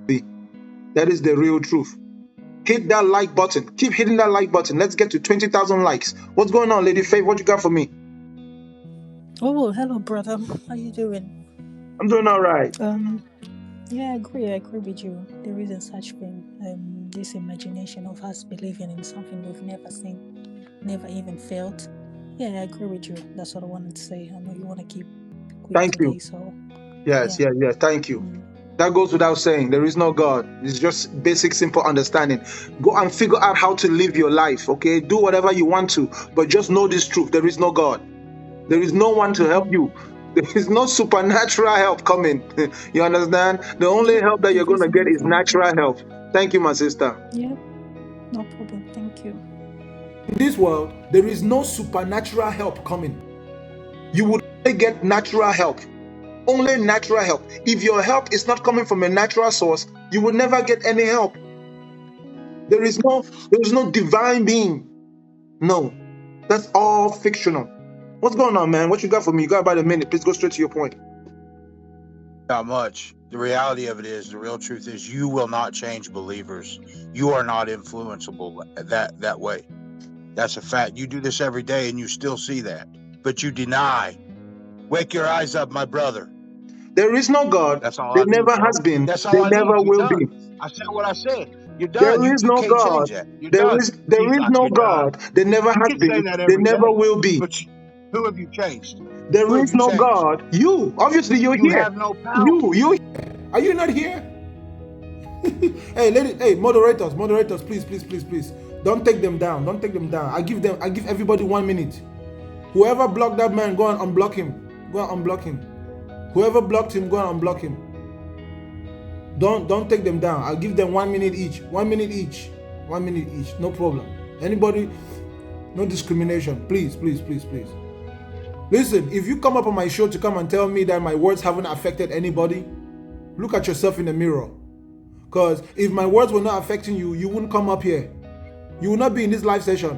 be. That is the real truth. Hit that like button. Keep hitting that like button. Let's get to 20,000 likes. What's going on, Lady Faith? What you got for me? Oh, hello, brother. How you doing? I'm doing all right. Yeah, I agree with you. There isn't such thing. This imagination of us believing in something we've never seen, never even felt. Yeah, I agree with you. That's what I wanted to say. I know you want to keep quick Thank today, you. so Yes, yeah. thank you. That goes without saying. There is no God. It's just basic, simple understanding. Go and figure out how to live your life, okay? Do whatever you want to, but just know this truth. There is no God. There is no one to help you. There is no supernatural help coming. You understand? The only help that There you're going to get isn't. is natural help. Thank you, my sister. Yeah, no problem. Thank you. In this world, there is no supernatural help coming. You would only get natural help. Only natural help. If your help is not coming from a natural source, you will never get any help. There is no divine being. No. That's all fictional. What's going on, man? What you got for me? You got about a minute. Please go straight to your point. Not much. The reality of it is, the real truth is, you will not change believers. You are not influenceable that way. That's a fact. You do this every day and you still see that. But you deny. Wake your eyes up, my brother. There is no God. That's all There I need, never bro. has been. That's There all I need. never You're will done. be. I said what I said. You're There done. is You no can't God. change that. You're There done. is no You're done. God. There never You has can say been. that There every never day. will be. But who have you changed? There Who have is you no changed? God. You. Obviously, you're You here. have no power. You. Are you not here? Hey, moderators, please. Don't take them down. I give everybody 1 minute. Whoever blocked that man, go and unblock him. Whoever blocked him, go and unblock him. Don't take them down. I'll give them 1 minute each. 1 minute each. 1 minute each. No problem. Anybody, no discrimination. Please. Listen, if you come up on my show to come and tell me that my words haven't affected anybody, look at yourself in the mirror. Because if my words were not affecting you, you wouldn't come up here. You will not be in this live session.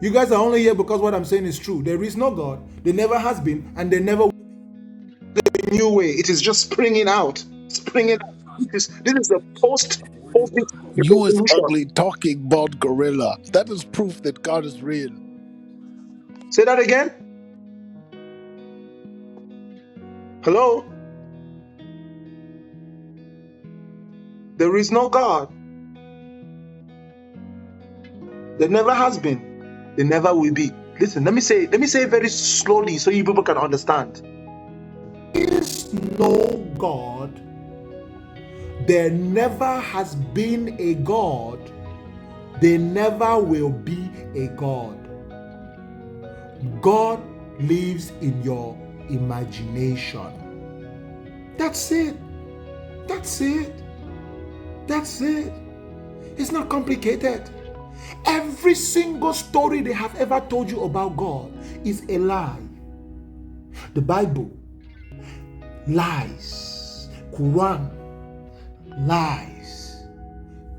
You guys are only here because what I'm saying is true. There is no God. There never has been, and there never will be. A new way. It is just springing out. This is a post. You was ugly talking about gorilla. That is proof that God is real. Say that again. Hello? There is no God. There never has been. There never will be. Listen, let me say it very slowly so you people can understand. There is no God. There never has been a God. There never will be a God. God lives in your imagination. That's it. It's not complicated. Every single story they have ever told you about God is a lie. The Bible, lies. Quran, lies.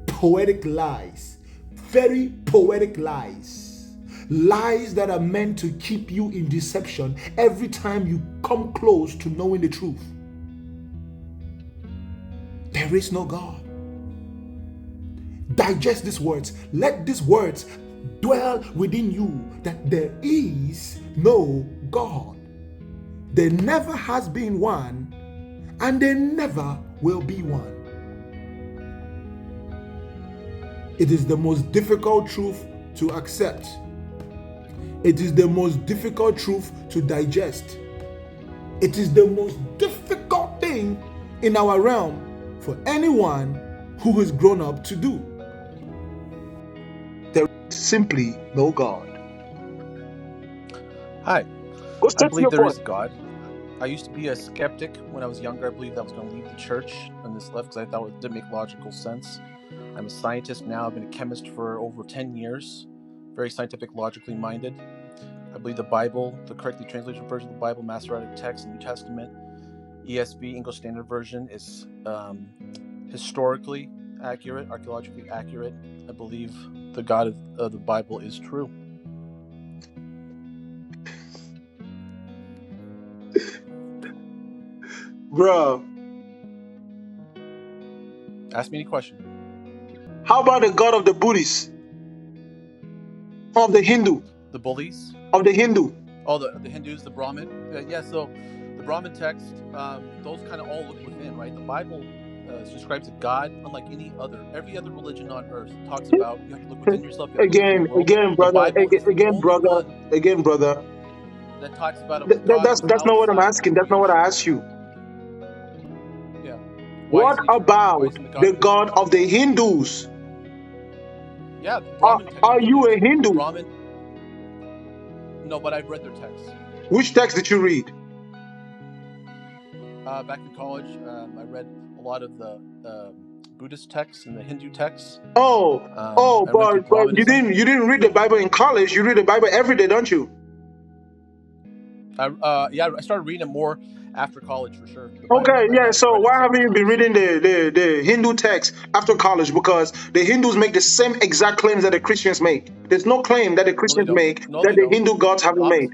Poetic lies. Very poetic lies. Lies that are meant to keep you in deception every time you come close to knowing the truth. There is no God. Digest these words. Let these words dwell within you that there is no God. There never has been one, and there never will be one. It is the most difficult truth to accept. It is the most difficult truth to digest. It is the most difficult thing in our realm for anyone who has grown up to do. There is simply no God. Hi. Go I straight to believe your there point. is God. I used to be a skeptic when I was younger. I believed I was going to leave the church and this left because I thought it didn't make logical sense. I'm a scientist now. I've been a chemist for over 10 years. Very scientific, logically minded. I believe the Bible, the correctly translated version of the Bible, Masoretic text, New Testament, ESV, English Standard Version, is historically accurate, archaeologically accurate. I believe the God of the Bible is true. Bro, Ask me any question. How about the God of the Buddhists? Of the Hindu? The bullies? Of the Hindu? Oh, the Hindus, the Brahmin? Yeah, so the Brahmin text, those kind of all look within, right? The Bible describes a God unlike every other religion on earth talks about you have to look within yourself. You have to look within the world. Again, brother. The Bible is the Again, only brother. one Again, brother. that talks about a God That's not what I'm outside asking. That's not what I asked you. Yeah. What about the God of the Hindus? Yeah, the Brahmin text. Are you a Hindu? Brahmin? No, but I've read their texts. Which text did you read? Back in college, I read a lot of the Buddhist texts and the Hindu texts. But you didn't read the Bible in college. You read the Bible every day, don't you? I started reading it more after college for sure. Okay, yeah. So why haven't you been reading the Hindu text after college? Because the Hindus make the same exact claims that the Christians make. There's no claim that the Christians make that the Hindu gods haven't made.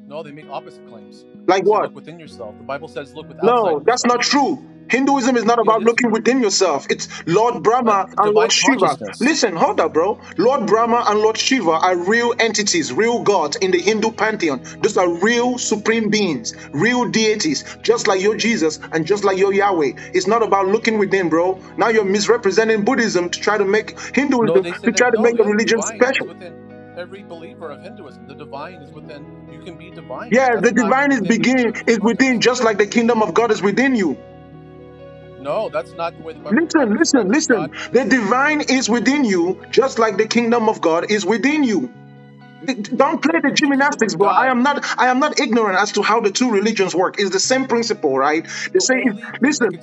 No, they make opposite claims. Like what? Look within yourself. The Bible says look within. No, that's not true. Hinduism is not about looking within yourself. It's Lord Brahma and Lord Shiva. Listen, hold up, bro. Lord Brahma and Lord Shiva are real entities, real gods in the Hindu pantheon. Those are real supreme beings, real deities, just like your Jesus and just like your Yahweh. It's not about looking within, bro. Now you're misrepresenting Buddhism to try to make Hinduism, to try to make the religion special. Every believer of Hinduism, the divine is within. You can be divine. Yeah, the divine is within, just like the kingdom of God is within you. No, that's not the way the Bible. Listen. The divine is within you, just like the kingdom of God is within you. Don't play the gymnastics, bro. I am not ignorant as to how the two religions work. It's the same principle, right? They say, listen,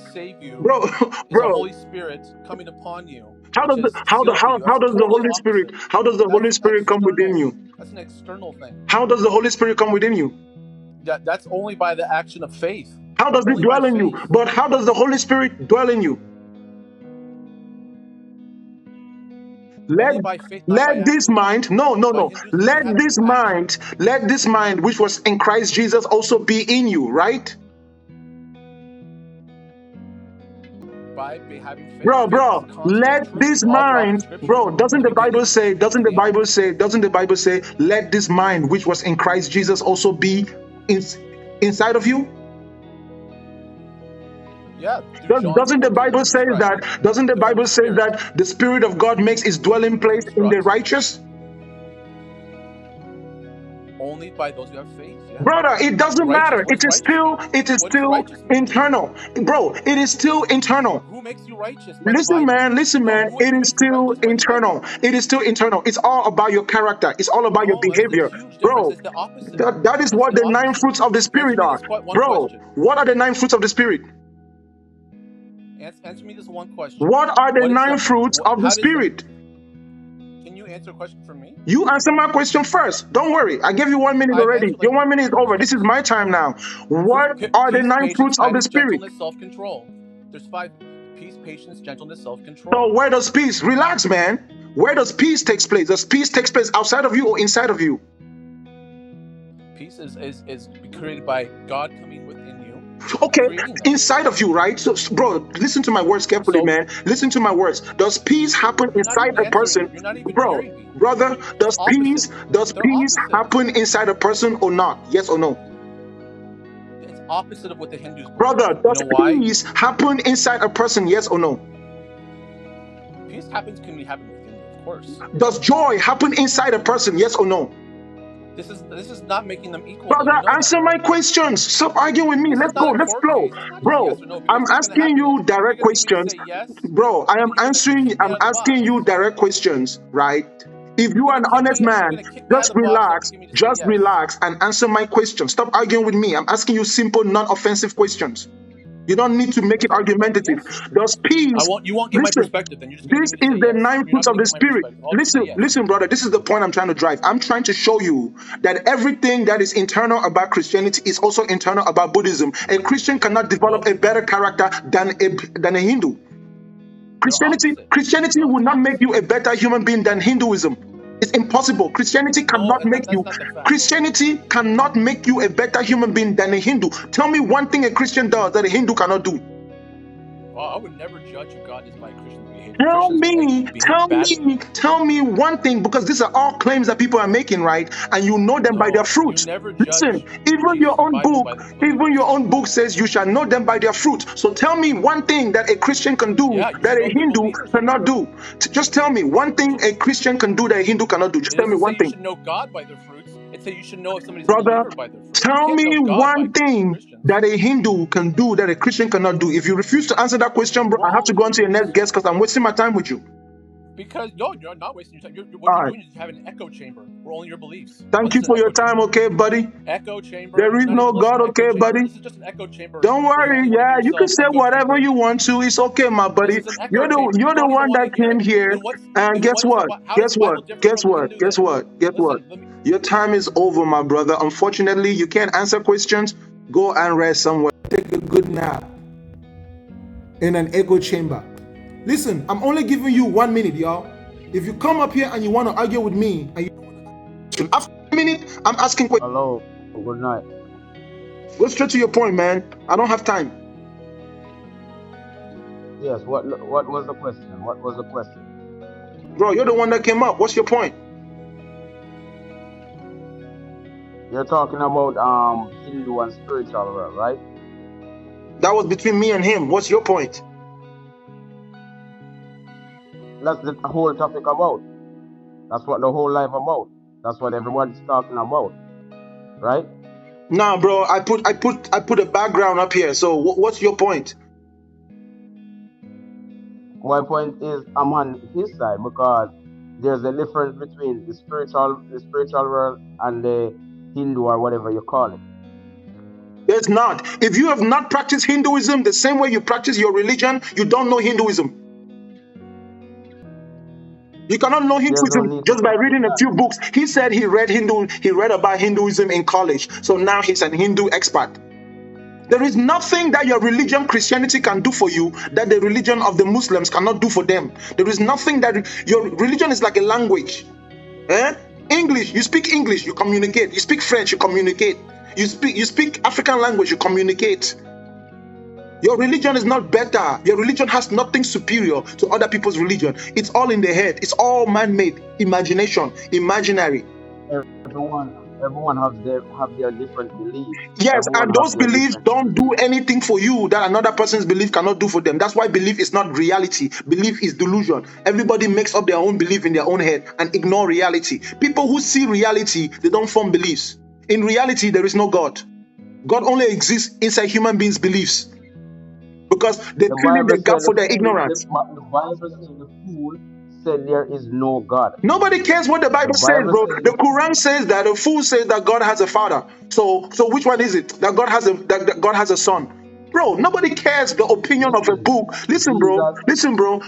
bro. The Holy Spirit coming upon you. How does the Holy Spirit come within you? That's an external thing. How does the Holy Spirit come within you? That's only by the action of faith. How does it dwell in you? But how does the Holy Spirit dwell in you? Let this mind which was in Christ Jesus also be in you, right? By having faith. Bro, let this mind, bro, doesn't the Bible say, let this mind which was in Christ Jesus also be inside of you? Yeah. Doesn't the Bible say that? Doesn't the Bible say that the Spirit of God makes its dwelling place in the righteous? Only by those who have faith. Yeah. Brother, it doesn't matter. It is still internal. Bro, it is still internal. Who makes you righteous? Listen, man. It is still internal. It is still internal. It's all about your character. It's all about your behavior. Bro, that is what the 9 fruits of the Spirit are. Bro, what are the 9 fruits of the Spirit? Answer me this one question. What are the 9 fruits of the Spirit? Can you answer a question for me? You answer my question first. Don't worry. I gave you 1 minute already. Your 1 minute is over. This is my time now. What are the 9 fruits of the Spirit? Gentleness, self-control. There's 5. Peace, patience, gentleness, self-control. So where does peace? Relax, man. Where does peace take place? Does peace take place outside of you or inside of you? Peace is created by God coming within you. Okay, inside of you, right? So, bro, listen to my words carefully, man. Listen to my words. Does peace happen inside a person? Brother, does peace happen inside a person or not? Yes or no? It's opposite of what the Hindus believe. Brother, does peace happen inside a person? Yes or no? Peace can be happening within you, of course. Does joy happen inside a person? Yes or no? This is not making them equal. Brother, answer my questions. Stop arguing with me. Let's go. Let's flow. Bro, I'm asking you direct questions. Bro, I'm asking you direct questions, right? If you are an honest man, just relax and answer my questions. Stop arguing with me. I'm asking you simple, non-offensive questions. You don't need to make it argumentative. Does peace? You won't get my perspective. Then you're just this is the 9 fruits of the Spirit. Listen, brother. This is the point I'm trying to drive. I'm trying to show you that everything that is internal about Christianity is also internal about Buddhism. A Christian cannot develop a better character than a Hindu. Christianity will not make you a better human being than Hinduism. It's impossible. Christianity cannot make you a better human being than a Hindu. Tell me one thing a Christian does that a Hindu cannot do. I would never judge who God is by Christians behaving. Tell Christians behave badly. tell me one thing, because these are all claims that people are making, right? And you know them by their No, you fruits. never Listen, judge even Jesus' your own Bible book, by the even your fruits. own book says you shall know them by their fruit. So tell me one thing that a Christian can do Yeah, you that should a know their Hindu believers. cannot do. Just tell me one thing a Christian can do that a Hindu cannot do. Just It tell me doesn't say one you thing. should know God by their fruits. It says you should know if somebody's a Brother, believer by their fruits. You tell can't know me God by one thing Christians. that a Hindu can do that a Christian cannot do. If you refuse to answer that question, bro, We're I have all to go on to your next Hindus. guest because I'm wasting my time with you. Because, no, you're not wasting your time. What All you're right. doing is having an echo chamber where only your beliefs. Thank What is you an for your echo time, chamber? okay, buddy? Echo chamber. There You're is not no even listening God, to echo okay, chamber. buddy? This is just an echo chamber Don't where you worry. only want to Yeah, hear you can yourself. say Echo whatever chamber. you want to. It's okay, my This buddy. is an echo You're the chamber. You you're the don't even one want that to hear came it. here. Then what's And guess what? how does Guess the what? Bible differ Guess from the what? Hindu Guess then? what? Guess what? Listen, let me. Your time is over, my brother. Unfortunately, you can't answer questions. Go and rest somewhere. Take a good nap in an echo chamber. Listen, I'm only giving you 1 minute, y'all. If you come up here and you want to argue with me, and after a minute, I'm asking questions. Hello, good night. Go straight to your point, man. I don't have time. Yes, what was the question? What was the question? Bro, you're the one that came up. What's your point? You're talking about Hindu and spiritual world, right? That was between me and him. What's your point? That's the whole topic about. That's what the whole life about. That's what everybody's talking about, right? Nah, bro. I put a background up here. So what's your point? My point is I'm on his side because there's a difference between the spiritual world and the Hindu or whatever you call it. There's not. If you have not practiced Hinduism the same way you practice your religion, you don't know Hinduism. You cannot know Hinduism just by reading a few books. He said he read about Hinduism in college. So now he's an Hindu expert. There is nothing that your religion, Christianity, can do for you that the religion of the Muslims cannot do for them. There is nothing that your religion is like a language. English, you speak English, you communicate. You speak French, you communicate. You speak African language, you communicate. Your religion is not better. Your religion has nothing superior to other people's religion. It's all in the head. It's all man-made, imagination, imaginary. Everyone have their different beliefs. Yes, and those beliefs don't do anything for you that another person's belief cannot do for them. That's why belief is not reality. Belief is delusion. Everybody makes up their own belief in their own head and ignore reality. People who see reality, they don't form beliefs. In reality, there is no God. God only exists inside human beings' beliefs. Because they fill in the gap for their ignorance. The Bible says the fool said there is no God. Nobody cares what the Bible says, bro. The Quran says that the fool says that God has a father. So which one is it? That God has a son. Bro, nobody cares the opinion of a book. Listen, bro.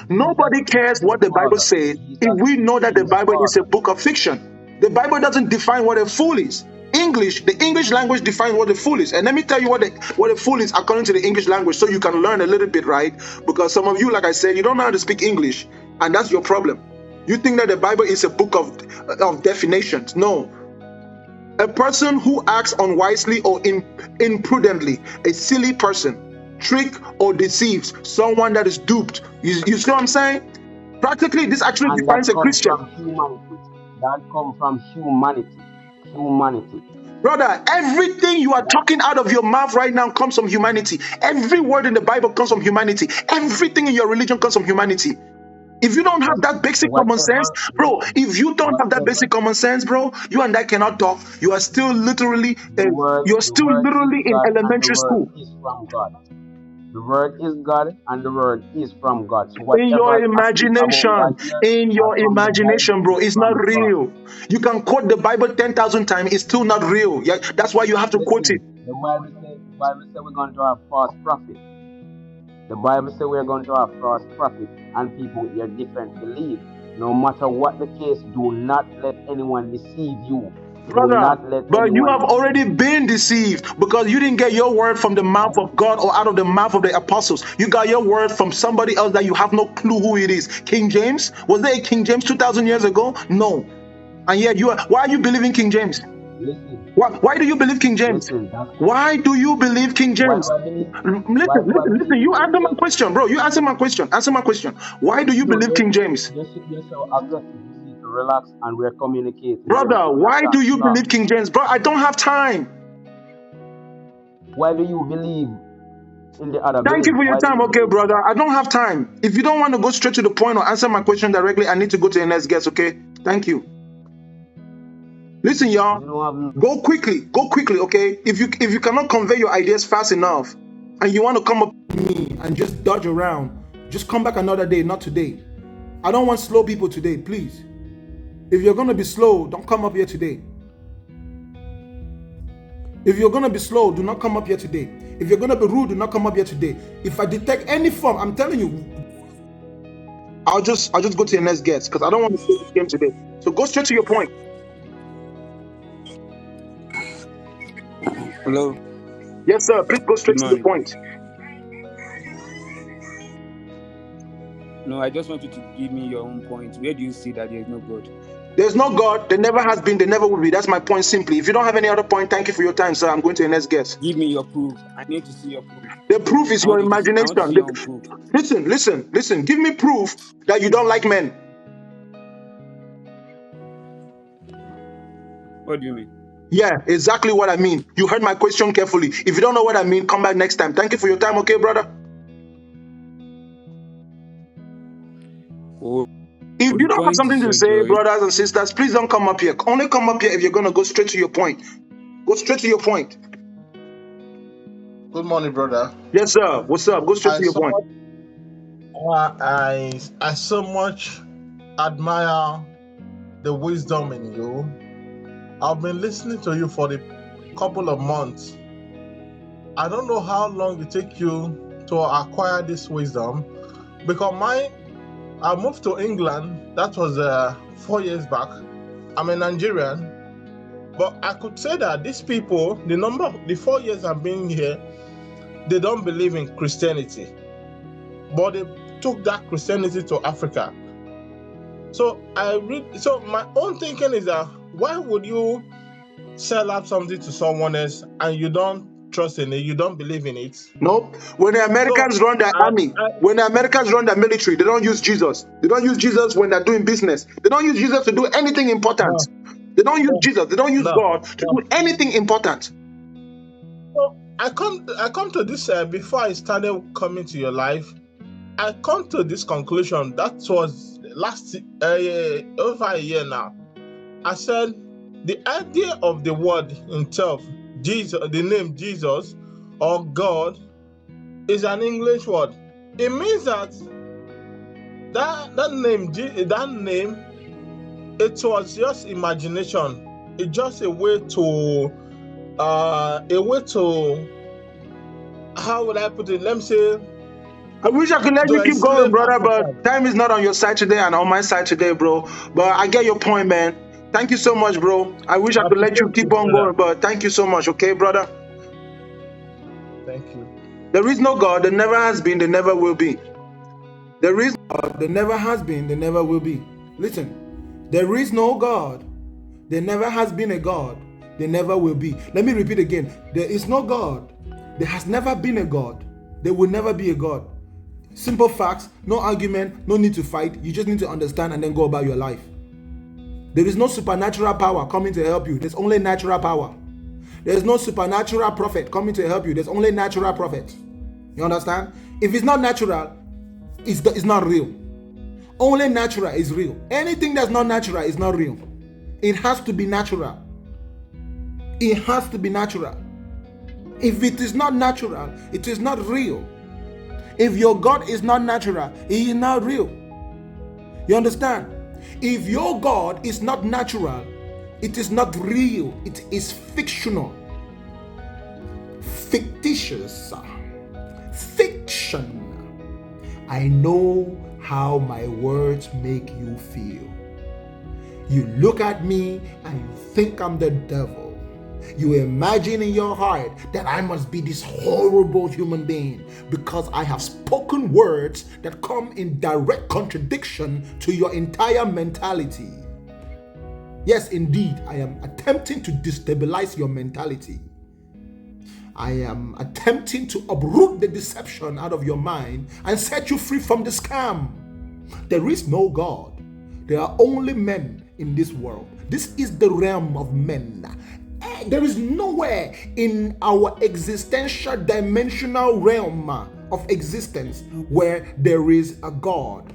Nobody cares what the Bible says if we know that the Bible is a book of fiction. The Bible doesn't define what a fool is. The English language defines what a fool is. And let me tell you what a fool is according to the English language so you can learn a little bit, right? Because some of you, like I said, you don't know how to speak English. And that's your problem. You think that the Bible is a book of definitions. No. A person who acts unwisely or imprudently, a silly person, trick or deceives, someone that is duped. You see what I'm saying? Practically, this actually defines a Christian. That comes from humanity. Brother, everything you are talking out of your mouth right now comes from humanity. Every word in the Bible comes from humanity. Everything in your religion comes from humanity. If you don't have that basic common sense, bro, you and I cannot talk. You are still literally, in elementary school. The word is God and the word is from God. So in your imagination, bro, it's not real. You can quote the Bible 10,000 times, it's still not real. Yeah, that's why you have to quote it. The Bible says we're going to have false prophets. The Bible says we're going to have false prophets and people with their different beliefs. No matter what the case, do not let anyone deceive you. Brother, but you have already been deceived because you didn't get your word from the mouth of God or out of the mouth of the apostles. You got your word from somebody else that you have no clue who it is. King James? Was there a King James 2,000 years ago? No. And yet why are you believing King James? Listen, Why do you believe King James? listen. That's Why do you believe King why James? do I believe. Why Listen, do I listen, listen. believe You King answer my James? question, bro. You answer my question. Answer my question. Why do you believe King James? You're so aggressive. You need to relax, and we're communicating. We're Brother, we're not why trying do to you talk. believe King James? Bro, I don't have time. Why do you believe in the other Thank you belief? for your Why do time, you okay, believe? brother. I don't have time. If you don't want to go straight to the point or answer my question directly, I need to go to the next guest, okay? Thank you. Listen, y'all. You don't have. Go quickly, okay? If you cannot convey your ideas fast enough and you want to come up with me and just dodge around, just come back another day, not today. I don't want slow people today, please. If you're going to be slow, don't come up here today. If you're going to be slow, do not come up here today. If you're going to be rude, do not come up here today. If I detect any form, I'm telling you, I'll just go to the next guest because I don't want to play this game today. So go straight to your point. Hello. Yes, sir. Please go straight Good to the morning. point. No, I just want you to give me your own point. Where do you see that there is no God? There's no God. There never has been. There never will be. That's my point simply. If you don't have any other point, thank you for your time, sir. I'm going to the next guest. Give me your proof. I need to see your proof. The proof is your I want to imagination. see your own proof. Listen. Give me proof that you don't like men. What do you mean? Yeah, exactly what I mean. You heard my question carefully. If you don't know what I mean, come back next time. Thank you for your time, okay, brother? Oh, If you the don't have point is something to so say, joy. brothers and sisters, please don't come up here. Only come up here if you're going to go straight to your point. Go straight to your point. Good morning, brother. Yes, sir. What's up? Go straight to your point. I so much admire the wisdom in you. I've been listening to you for a couple of months. I don't know how long it take you to acquire this wisdom, because I moved to England. That was 4 years back. I'm a Nigerian, but I could say that these people, the 4 years I've been here, they don't believe in Christianity, but they took that Christianity to Africa. So my own thinking is that why would you sell out something to someone else and you don't trust in it, you don't believe in it? Nope. When the Americans run their army, when the Americans run their military, they don't use Jesus. They don't use Jesus when they're doing business. They don't use Jesus to do anything important. They don't use Jesus. They don't use God to do anything important. So I come to this before I started coming to your life. I come to this conclusion that was last over a year now. I said the idea of the word itself, Jesus, the name Jesus or God, is an English word. It means that name, it was just imagination. It's just a way to how would I put it? Let me say. I wish I could let you keep going, brother, but time is not on your side today and on my side today, bro. But I get your point, man. Thank you so much, bro. I wish I could let you keep on going, but thank you so much, okay, brother? Thank you. There is no God, there never has been, there never will be. There is God, there never has been, there never will be. Listen, there is no God, there never has been a God, there never will be. Let me repeat again. There is no God, there has never been a God, there will never be a God. Simple facts, no argument, no need to fight. You just need to understand and then go about your life. There is no supernatural power coming to help you. There's only natural power. There's no supernatural prophet coming to help you. There's only natural prophet. You understand? If it's not natural, it's not real. Only natural is real. Anything that's not natural is not real. It has to be natural. It has to be natural. If it is not natural, it is not real. If your God is not natural, he is not real. You understand? If your God is not natural, it is not real. It is fictional. Fictitious. Fiction. I know how my words make you feel. You look at me and you think I'm the devil. You imagine in your heart that I must be this horrible human being because I have spoken words that come in direct contradiction to your entire mentality. Yes, indeed, I am attempting to destabilize your mentality. I am attempting to uproot the deception out of your mind and set you free from the scam. There is no God. There are only men in this world. This is the realm of men. There is nowhere in our existential dimensional realm of existence where there is a God.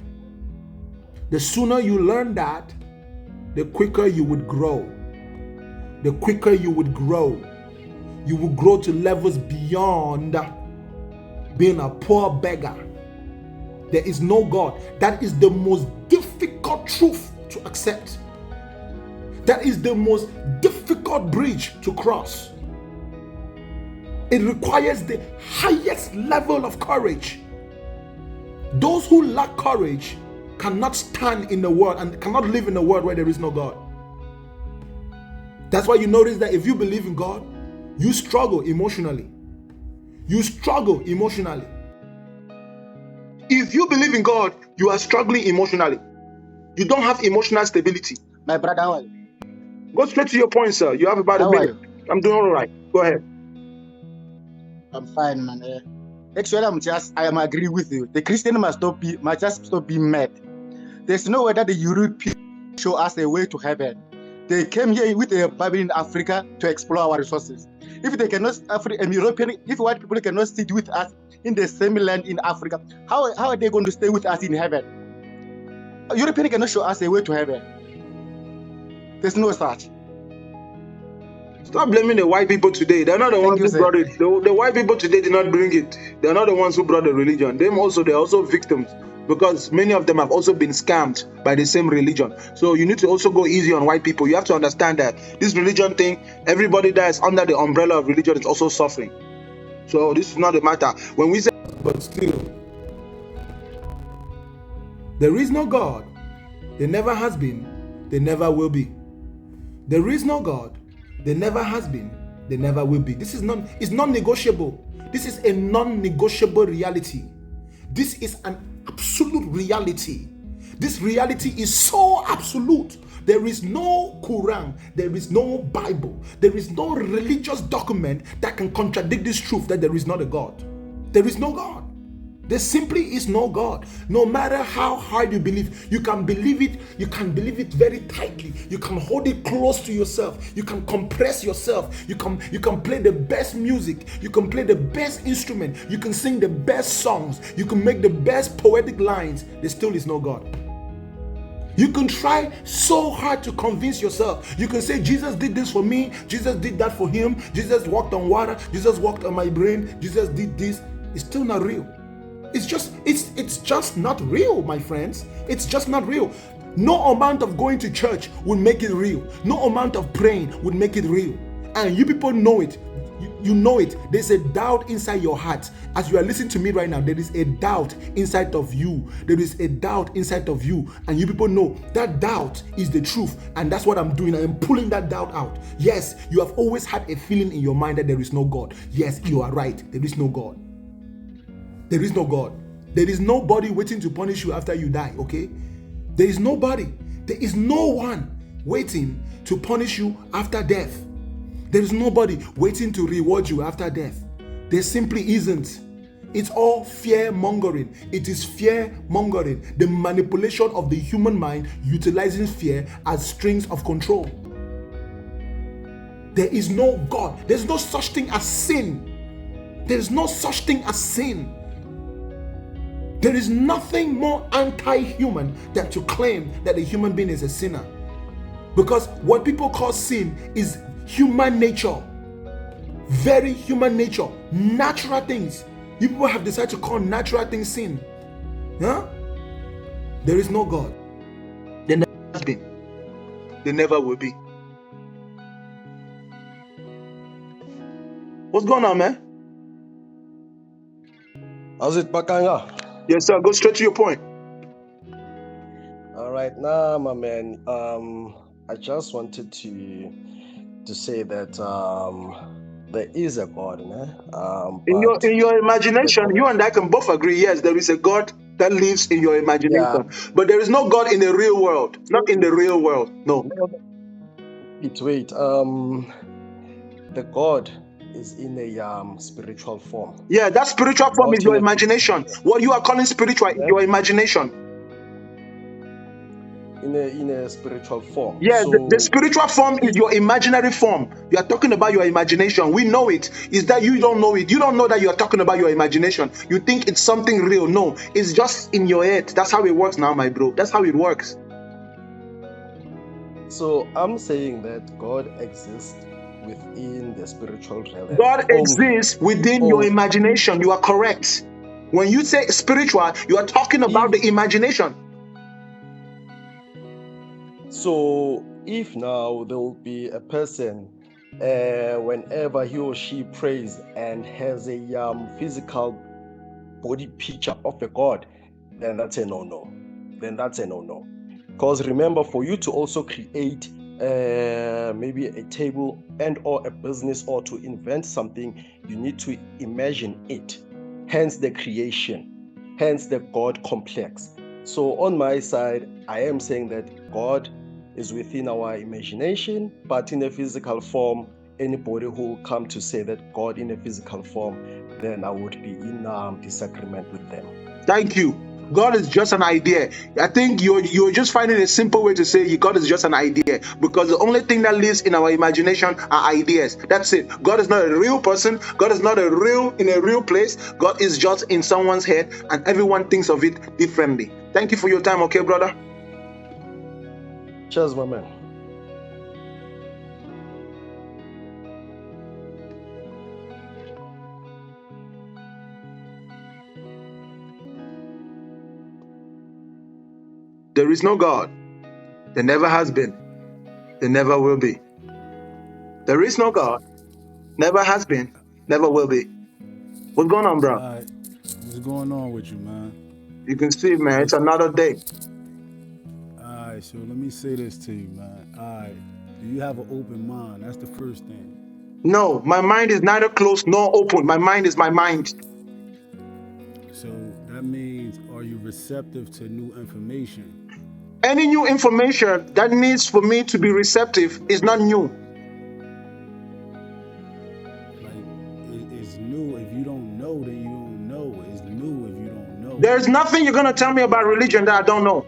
The sooner you learn that, the quicker you would grow. The quicker you would grow. You will grow to levels beyond being a poor beggar. There is no God. That is the most difficult truth to accept. That is the most difficult bridge to cross. It requires the highest level of courage. Those who lack courage cannot stand in the world and cannot live in a world where there is no God. That's why you notice that if you believe in God, you struggle emotionally. You struggle emotionally. If you believe in God, you are struggling emotionally. You don't have emotional stability. My brother, how are you? Go straight to your point, sir. You have about a How are minute. you? I'm doing all right. Go ahead. I'm fine, man. Actually, I am agree with you. The Christian must just stop being mad. There's no way that the Europeans show us a way to heaven. They came here with a Bible in Africa to explore our resources. If they cannot, if white people cannot sit with us in the same land in Africa, how are they going to stay with us in heaven? Europeans cannot show us a way to heaven. There's no such. Stop blaming the white people today. They're not the ones who brought it. The white people today did not bring it. They're not the ones who brought the religion. They're also victims, because many of them have also been scammed by the same religion. So you need to also go easy on white people. You have to understand that this religion thing, everybody that is under the umbrella of religion is also suffering. So this is not a matter. When we say, but still, there is no God. There never has been. There never will be. There is no God. There never has been. There never will be. This is it's non-negotiable. This is a non-negotiable reality. This is an absolute reality. This reality is so absolute. There is no Quran. There is no Bible. There is no religious document that can contradict this truth that there is not a God. There is no God. There simply is no God. No matter how hard you believe, you can believe it. You can believe it very tightly. You can hold it close to yourself. You can compress yourself. You can play the best music. You can play the best instrument. You can sing the best songs. You can make the best poetic lines. There still is no God. You can try so hard to convince yourself. You can say, Jesus did this for me. Jesus did that for him. Jesus walked on water. Jesus walked on my brain. Jesus did this. It's still not real. It's just not real, my friends. It's just not real. No amount of going to church would make it real. No amount of praying would make it real. And you people know it. You know it. There's a doubt inside your heart. As you are listening to me right now, there is a doubt inside of you. There is a doubt inside of you. And you people know that doubt is the truth. And that's what I'm doing. I am pulling that doubt out. Yes, you have always had a feeling in your mind that there is no God. Yes, you are right. There is no God. There is no God. There is nobody waiting to punish you after you die, okay? There is nobody. There is no one waiting to punish you after death. There is nobody waiting to reward you after death. There simply isn't. It's all fear-mongering. It is fear-mongering. The manipulation of the human mind utilizing fear as strings of control. There is no God. There's no such thing as sin. There is no such thing as sin. There is nothing more anti-human than to claim that a human being is a sinner. Because what people call sin is human nature. Very human nature. Natural things. You people have decided to call natural things sin. Huh? There is no God. there never has been. There never will be. What's going on, man? How's it, Bakanga? Yes, sir. Go straight to your point. All right, now, my man. I just wanted to say that there is a God, man. In your imagination, you and I can both agree. Yes, there is a God that lives in your imagination, but there is no God in the real world. Not in the real world. No. Wait. The God is in a spiritual form. Yeah, that spiritual form Not is your in a imagination. What you are calling spiritual is Yeah. your imagination. in a spiritual form. Yeah, the So spiritual form is your imaginary form. You are talking about your imagination. We know it. Is that you don't know it? You don't know that you are talking about your imagination. You think it's something real. No, it's just in your head. That's how it works now, my bro. That's how it works. So I'm saying that God exists within the spiritual realm. God Only. exists within your imagination. You are correct. When you say spiritual, you are talking about the imagination. So if now there will be a person, whenever he or she prays and has a physical body picture of a God, then that's a no-no. Because remember, for you to also create maybe a table and or a business or to invent something, you need to imagine it. Hence the creation, hence the God complex. So on my side, I am saying that God is within our imagination, but in a physical form. Anybody who will come to say that God in a physical form, then I would be in disagreement with them. Thank you. God is just an idea. I think you're just finding a simple way to say God is just an idea, because the only thing that lives in our imagination are ideas. That's it. God is not a real person. God is not in a real place. God is just in someone's head, and everyone thinks of it differently. Thank you for your time, okay, brother? Cheers, my man. There is no God. There never has been. There never will be. There is no God. Never has been. Never will be. What's going on, bro? What's going on with you, man? You can see, man, it's another day. Alright, so let me say this to you, man. Alright, do you have an open mind? That's the first thing. No, my mind is neither closed nor open. My mind is my mind. So that means, are you receptive to new information? Any new information that needs for me to be receptive is not new. Like, it's new. If you don't know, then you don't know. It's new if you don't know. There's nothing you're going to tell me about religion that I don't know.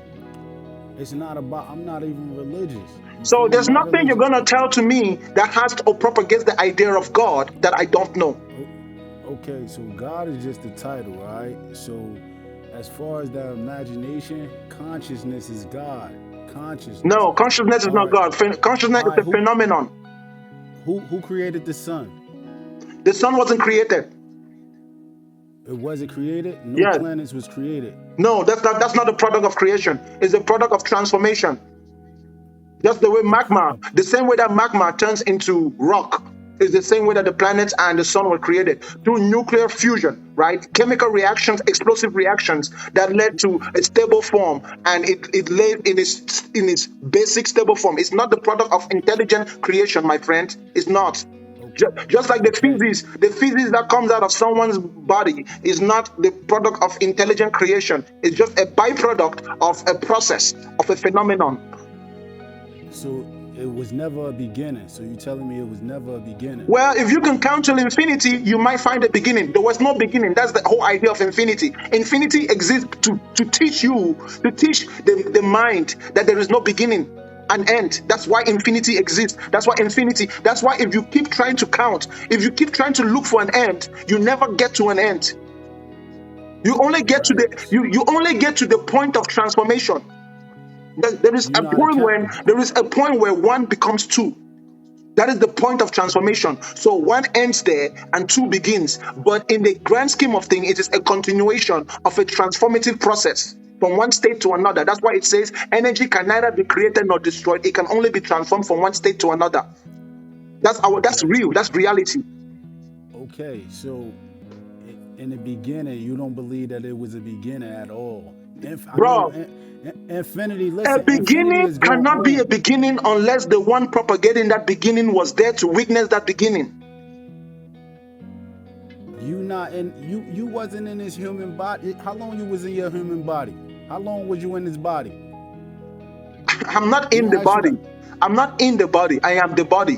It's not about, I'm not even religious. So there's nothing you're going to tell to me that has to propagate the idea of God that I don't know. Okay, so God is just the title, right? So as far as the imagination, consciousness is God. Consciousness. No, consciousness is not God. Consciousness is a phenomenon. Who created the sun? The sun wasn't created. It wasn't created? No planets was created. No, that's not the product of creation. It's a product of transformation. Just the way magma, the same way that magma turns into rock, is the same way that the planets and the sun were created through nuclear fusion, right? Chemical reactions, explosive reactions that led to a stable form, and it lay in its basic stable form. It's not the product of intelligent creation, my friend. It's not. Just like the physics that comes out of someone's body is not the product of intelligent creation. It's just a byproduct of a process, of a phenomenon. So it was never a beginning. So you're telling me it was never a beginning? Well, if you can count till infinity, you might find a beginning. There was no beginning. That's the whole idea of infinity. Infinity exists to teach the mind that there is no beginning and end. That's why infinity exists. That's why if you keep trying to count, if you keep trying to look for an end, you never get to an end. You only get to the point of transformation. There is a point where one becomes two. That is the point of transformation. So one ends there and two begins. But in the grand scheme of things, it is a continuation of a transformative process from one state to another. That's why it says energy can neither be created nor destroyed. It can only be transformed from one state to another. That's real. That's reality. Okay, so in the beginning, you don't believe that it was a beginning at all. Bro, infinity, listen, a beginning cannot be a beginning unless the one propagating that beginning was there to witness that beginning. You wasn't in this human body. How long you was in your human body? How long was you in this body? I'm not Let in me the ask you. body. I'm not in the body. I am the body.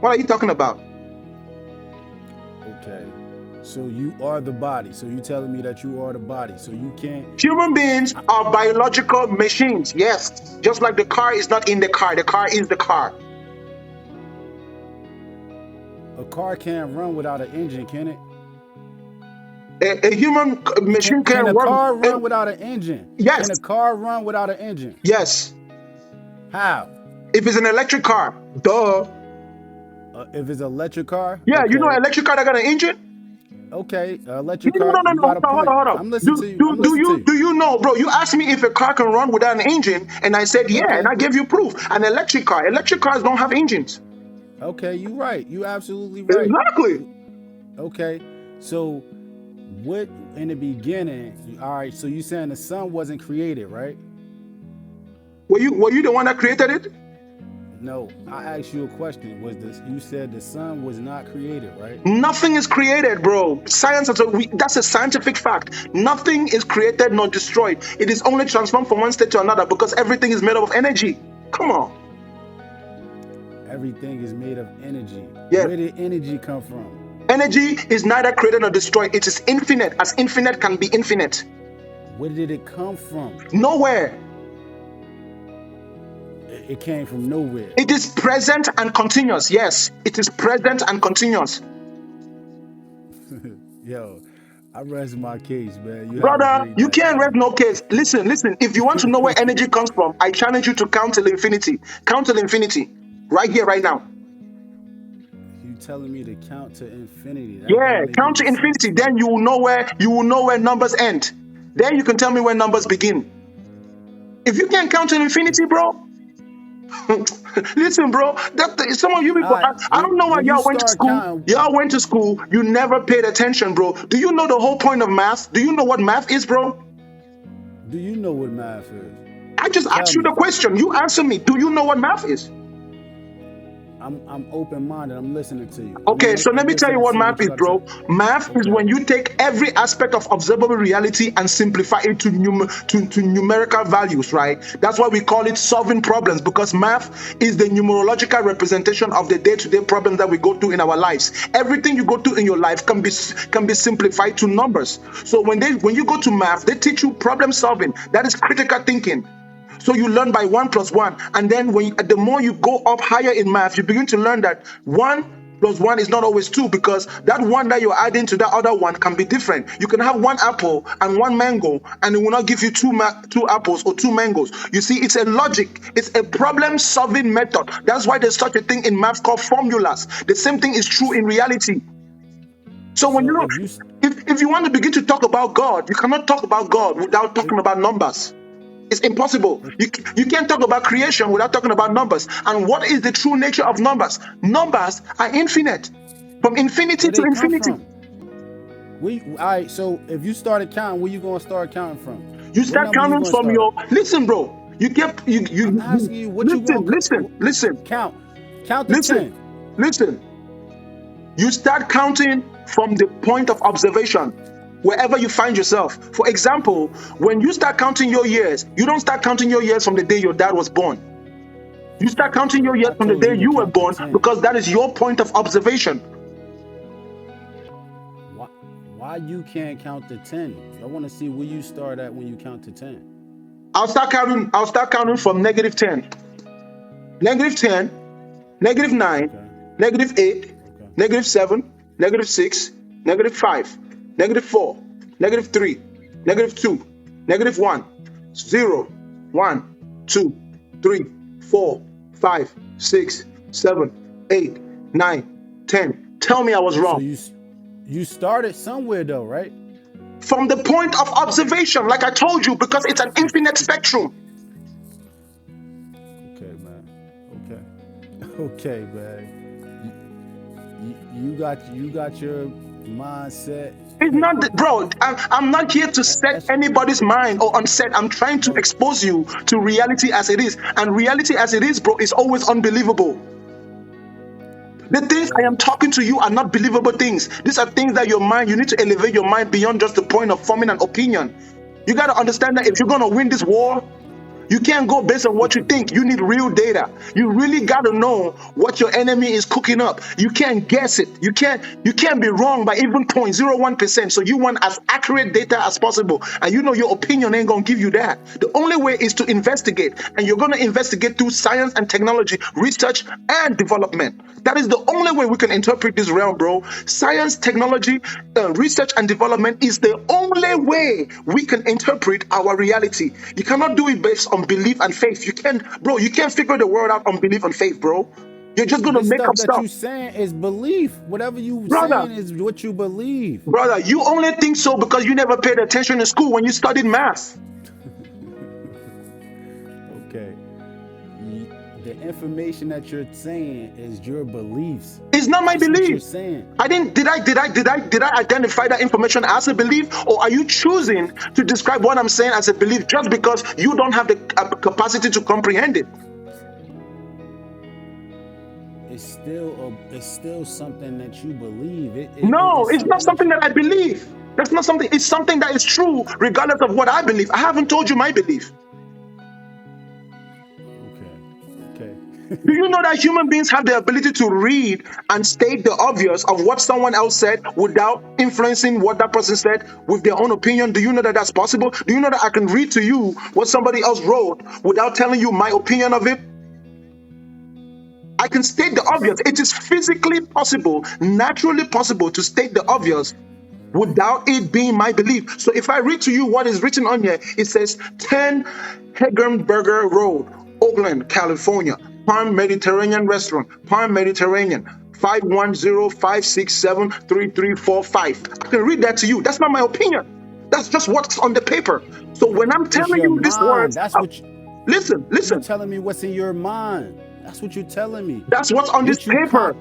What are you talking about? Okay. So you are the body. So you telling me that you are the body. So you can't. Human beings are biological machines. Yes. Just like the car is not in the car. The car is the car. A car can't run without an engine, can it? A human machine Can can a run. car run without an engine? Yes. Can a car run without an engine? Yes. How? If it's an electric car, duh. If it's an electric car? Yeah, okay. you know an electric car that got an engine? Okay, electric No, car, no, you no. got a point. Hold on. I'm listening to you. Do you know, bro? You asked me if a car can run without an engine, and I said yeah, Okay. and I gave you proof. An electric cars don't have engines. Okay, you right. You absolutely right. Exactly. Okay, so what in the beginning? All right, so you saying the sun wasn't created, right? Were you the one that created it? No, I asked you a question. You said the sun was not created, right? Nothing is created, bro. Science, that's a scientific fact. Nothing is created nor destroyed. It is only transformed from one state to another because everything is made up of energy. Come on. Everything is made of energy. Yeah. Where did energy come from? Energy is neither created nor destroyed. It is infinite, as infinite can be infinite. Where did it come from? Nowhere. It came from nowhere. It is present and continuous. Yes, it is present and continuous. Yo, I rest my case, man. Brother, you can't rest no case. Listen. If you want to know where energy comes from, I challenge you to count till infinity. Count till infinity. Right here, right now. You telling me to count to infinity? Yeah, count to infinity. Sense. Then you will know where numbers end. Then you can tell me where numbers begin. If you can't count to infinity, bro. Listen, bro. Some of you people, I don't know why y'all went to school. Y'all went to school. You never paid attention, bro. Do you know the whole point of math? Do you know what math is, bro? Do you know what math is? I just asked you the question. You answer me. Do you know what math is? I'm open-minded. I'm listening to you. Okay, so let me tell you what math is, bro. Math is when you take every aspect of observable reality and simplify it to numerical values, right? That's why we call it solving problems, because math is the numerological representation of the day-to-day problems that we go through in our lives. Everything you go through in your life can be simplified to numbers. So when you go to math, they teach you problem solving. That is critical thinking. So you learn by 1 + 1, and then the more you go up higher in math, you begin to learn that 1 + 1 is not always 2, because that one that you're adding to that other one can be different. You can have 1 apple and 1 mango, and it will not give you 2 apples or 2 mangoes. You see, it's a logic. It's a problem-solving method. That's why there's such a thing in math called formulas. The same thing is true in reality. So when if you want to begin to talk about God, you cannot talk about God without talking about numbers. It's impossible. You can't talk about creation without talking about numbers. And what is the true nature of numbers? Numbers are infinite. From infinity to infinity. All right, so if you started counting, where you going to start counting from? You start counting from your... Listen, bro. I'm asking you, what you going to... Listen. Count to 10. Listen. You start counting from the point of observation. Wherever you find yourself. For example, when you start counting your years, you don't start counting your years from the day your dad was born. You start counting your years from the day you were born, because that is your point of observation. Why you can't count to 10? I want to see where you start at when you count to 10. I'll start counting from -10. -10, -9, -8, -7, -6, -5. -4, -3, -2, -1, 0, 1, 2, 3, 4, 5, 6, 7, 8, 9, 10. Tell me I was wrong. So you started somewhere though, right? From the point of observation, like I told you, because it's an infinite spectrum. Okay, man. Okay, man. You got your mindset. It's not, bro. I'm not here to set anybody's mind or unset. I'm trying to expose you to reality as it is, and reality as it is, bro, is always unbelievable. The things I am talking to you are not believable things. These are things that you need to elevate your mind beyond just the point of forming an opinion. You got to understand that if you're going to win this war, You can't go based on what you think. You need real data. You really got to know what your enemy is cooking up. You can't guess it. You can't be wrong by even 0.01%. So you want as accurate data as possible. And you know your opinion ain't going to give you that. The only way is to investigate. And you're going to investigate through science and technology, research and development. That is the only way we can interpret this realm, bro. Science, technology, research and development is the only way we can interpret our reality. You cannot do it based on belief and faith. You can't figure the world out on belief and faith, bro. You're just gonna This make stuff up that stuff. you saying is belief. Whatever you Brother, saying is what you believe. brother, you only think so because you never paid attention in school when you studied math. Okay. The information that you're saying is your beliefs. It's not my That's what you're belief. saying. Did I identify that information as a belief, or are you choosing to describe what I'm saying as a belief just because you don't have the capacity to comprehend it? It's still something that you believe. No, it's not something that I believe. That's not something. It's something that is true regardless of what I believe. I haven't told you my belief. Okay. Do you know that human beings have the ability to read and state the obvious of what someone else said without influencing what that person said with their own opinion? Do you know that that's possible? Do you know that I can read to you what somebody else wrote without telling you my opinion of it? I can state the obvious. It is physically possible, naturally possible to state the obvious without it being my belief. So if I read to you what is written on here, it says 10 Hagenberger Road, Oakland, California, Palm Mediterranean Restaurant, Palm Mediterranean, 510-567-3345. I can read that to you. That's not my opinion. That's just what's on the paper. So when I'm telling you these words, That's what listen. You're telling me what's in your mind. That's what you're telling me. That's what's on this paper.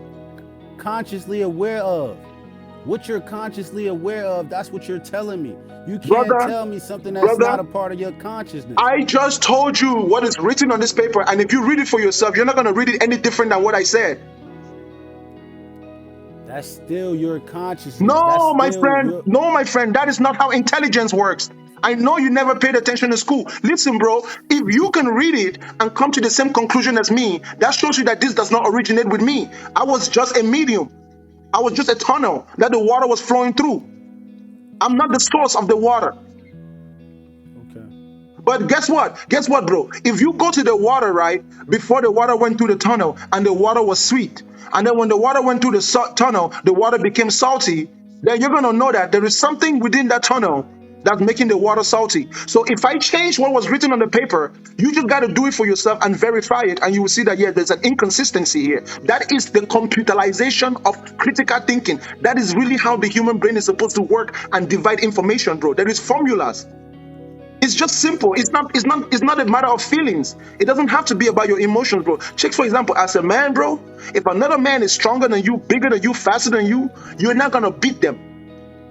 Consciously aware of. What you're consciously aware of, that's what you're telling me. You can't tell me something that's not a part of your consciousness. I just told you what is written on this paper, and if you read it for yourself, you're not going to read it any different than what I said. That's still your consciousness. No, my friend. No, my friend. That is not how intelligence works. I know you never paid attention in school. Listen, bro, if you can read it and come to the same conclusion as me, that shows you that this does not originate with me. I was just a medium. I was just a tunnel that the water was flowing through. I'm not the source of the water. Okay. But guess what? Guess what, bro? If you go to the water, right, before the water went through the tunnel and the water was sweet, and then when the water went through the tunnel, the water became salty, then you're going to know that there is something within that tunnel that's making the water salty. So if I change what was written on the paper, you just got to do it for yourself and verify it, and you will see that, yeah, there's an inconsistency here. That is the computerization of critical thinking. That is really how the human brain is supposed to work and divide information, bro. There is formulas. It's just simple. It's not a matter of feelings. It doesn't have to be about your emotions, bro. Check, for example, as a man, bro, if another man is stronger than you, bigger than you, faster than you, you're not going to beat them.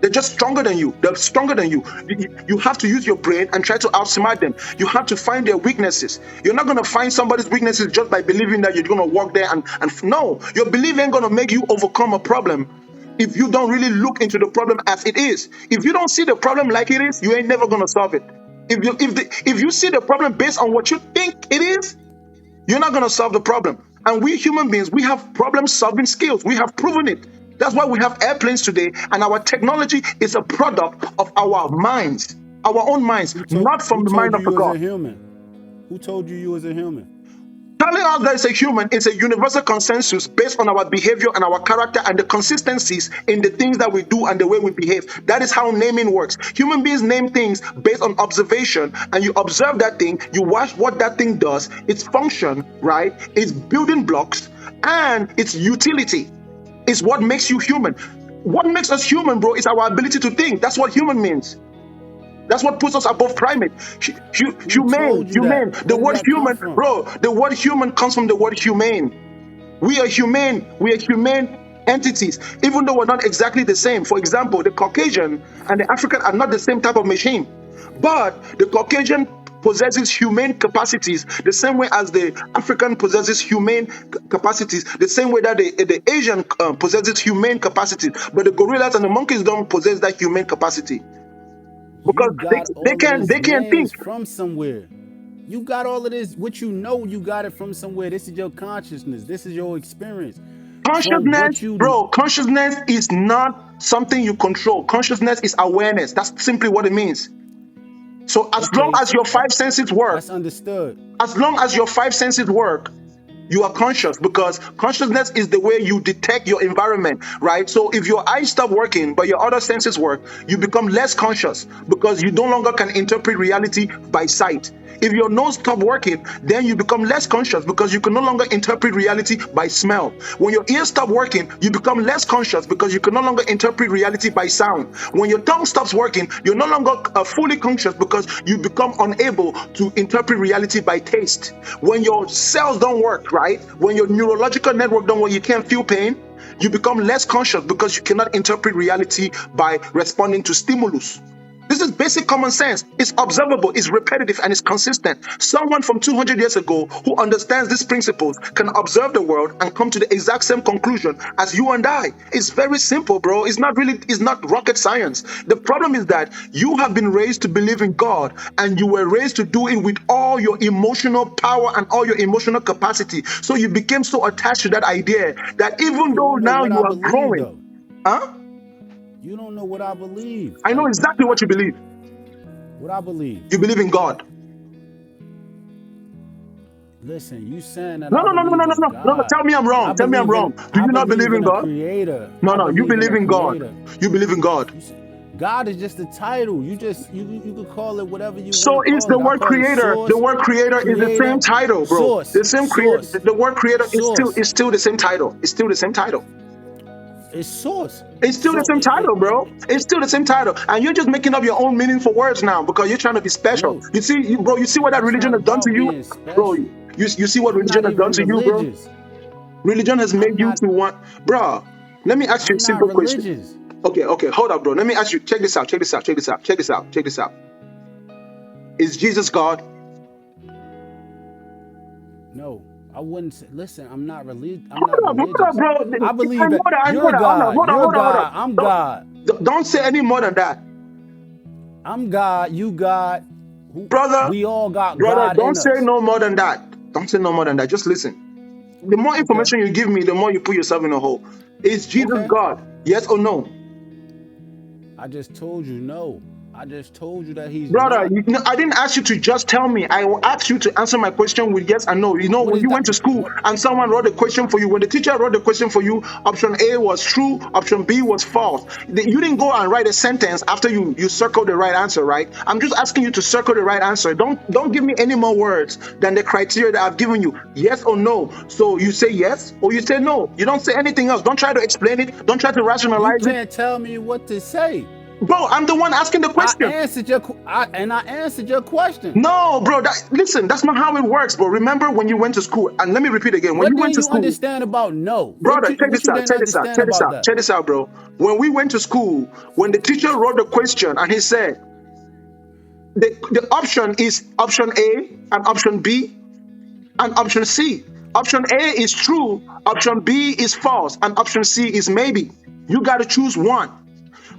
They're just stronger than you. They're stronger than you. You have to use your brain and try to outsmart them. You have to find their weaknesses. You're not going to find somebody's weaknesses just by believing that you're going to walk there and no. Your belief ain't going to make you overcome a problem if you don't really look into the problem as it is. If you don't see the problem like it is, you ain't never going to solve it. If you see the problem based on what you think it is, you're not going to solve the problem. And we human beings, we have problem-solving skills. We have proven it. That's why we have airplanes today, and our technology is a product of our minds, our own minds, not from the mind of the God. Who told you was a human? Telling us that it's a human is a universal consensus based on our behavior and our character and the consistencies in the things that we do and the way we behave. That is how naming works. Human beings name things based on observation, and you observe that thing, you watch what that thing does, its function, right? Its building blocks, and its utility is what makes you human. What makes us human, bro, is our ability to think. That's what human means. That's what puts us above primate. Humane. The word human, bro, the word human comes from the word humane. We are humane. We are humane entities, even though we're not exactly the same. For example, the Caucasian and the African are not the same type of machine. But the Caucasian possesses humane capacities the same way as the African possesses humane capacities, the same way that the Asian possesses humane capacities. But the gorillas and the monkeys don't possess that humane capacity. Because they can't think from somewhere. You got all of this. What you know, you got it from somewhere. This is your consciousness. This is your experience. From Consciousness, what you bro, consciousness is not something you control. Consciousness is awareness. That's simply what it means. So as long as your five senses work, that's understood. as long as your five senses work, you are conscious, because consciousness is the way you detect your environment, right? So if your eyes stop working but your other senses work, you become less conscious because you no longer can interpret reality by sight. If your nose stop working, then you become less conscious because you can no longer interpret reality by smell. When your ears stop working, you become less conscious because you can no longer interpret reality by sound. When your tongue stops working, you're no longer fully conscious because you become unable to interpret reality by taste. When your cells don't work, right? When your neurological network don't work, you can't feel pain. You become less conscious because you cannot interpret reality by responding to stimulus. This is basic common sense. It's observable, it's repetitive, and it's consistent. Someone from 200 years ago who understands these principles can observe the world and come to the exact same conclusion as you and I. It's very simple, bro. It's not rocket science. The problem is that you have been raised to believe in God, and you were raised to do it with all your emotional power and all your emotional capacity. So you became so attached to that idea that even though now you are growing, you don't know what I believe. I know exactly what you believe. What I believe. You believe in God. Listen, you saying that No. Tell me I'm wrong. Tell me I'm wrong. Do you not believe in God? Creator. No. You believe in God. You believe in God. God is just a title. You could call it whatever you want. So is the word creator. The word creator is the same title, bro. The same creator. The word creator is still the same title. It's still the same title. It's source. It's still the same title, bro. It's still the same title. And you're just making up your own meaning for words now because you're trying to be special. Bro, you see, bro, you see what that religion has done to you? Bro, you see what religion has done to you, bro? Religion has made you to want... Bro, let me ask you a simple question. Okay, hold up, bro. Let me ask you, check this out. Is Jesus God? No. I wouldn't say, listen, I'm not religious. Hold up, bro. I believe that you're God. You're God. I'm God. Don't say any more than that. I'm God. You God. Brother. We all got brother, God. Don't say no more than that. Don't say no more than that. Just listen. The more information you give me, the more you put yourself in a hole. Is Jesus God? Yes or no? I just told you no. I just told you that he's brother. I didn't ask you to just tell me. I asked you to answer my question with yes and no. You know, when you went to school and someone wrote a question for you, when the teacher wrote the question for you, option A was true, option B was false. You didn't go and write a sentence after you circled the right answer, right? I'm just asking you to circle the right answer. Don't give me any more words than the criteria that I've given you. Yes or no. So you say yes or you say no. You don't say anything else. Don't try to explain it. Don't try to rationalize it. You can't tell me what to say. Bro, I'm the one asking the question. I answered your question. No, bro. Listen, that's not how it works, bro. Remember when you went to school? And let me repeat again. When you went to school, understand about no, brother. Check this out, bro. When we went to school, when the teacher wrote the question and he said, the option is option A and option B and option C. Option A is true, option B is false, and option C is maybe. You got to choose one.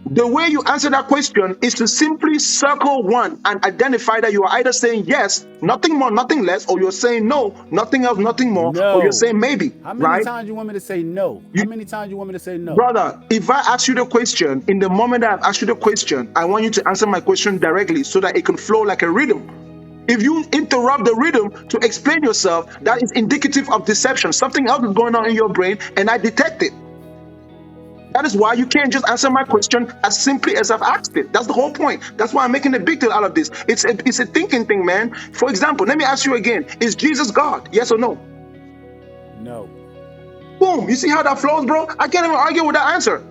The way you answer that question is to simply circle one and identify that you are either saying yes, nothing more, nothing less, or you're saying no, nothing else, nothing more, or you're saying maybe. How many times you want me to say no? How many times you want me to say no? Brother, if I ask you the question, in the moment that I've asked you the question, I want you to answer my question directly so that it can flow like a rhythm. If you interrupt the rhythm to explain yourself, that is indicative of deception. Something else is going on in your brain, and I detect it. That is why you can't just answer my question as simply as I've asked it. That's the whole point. That's why I'm making a big deal out of this. It's a thinking thing, man. For example, let me ask you again. Is Jesus God? Yes or no? No. Boom. You see how that flows, bro? I can't even argue with that answer.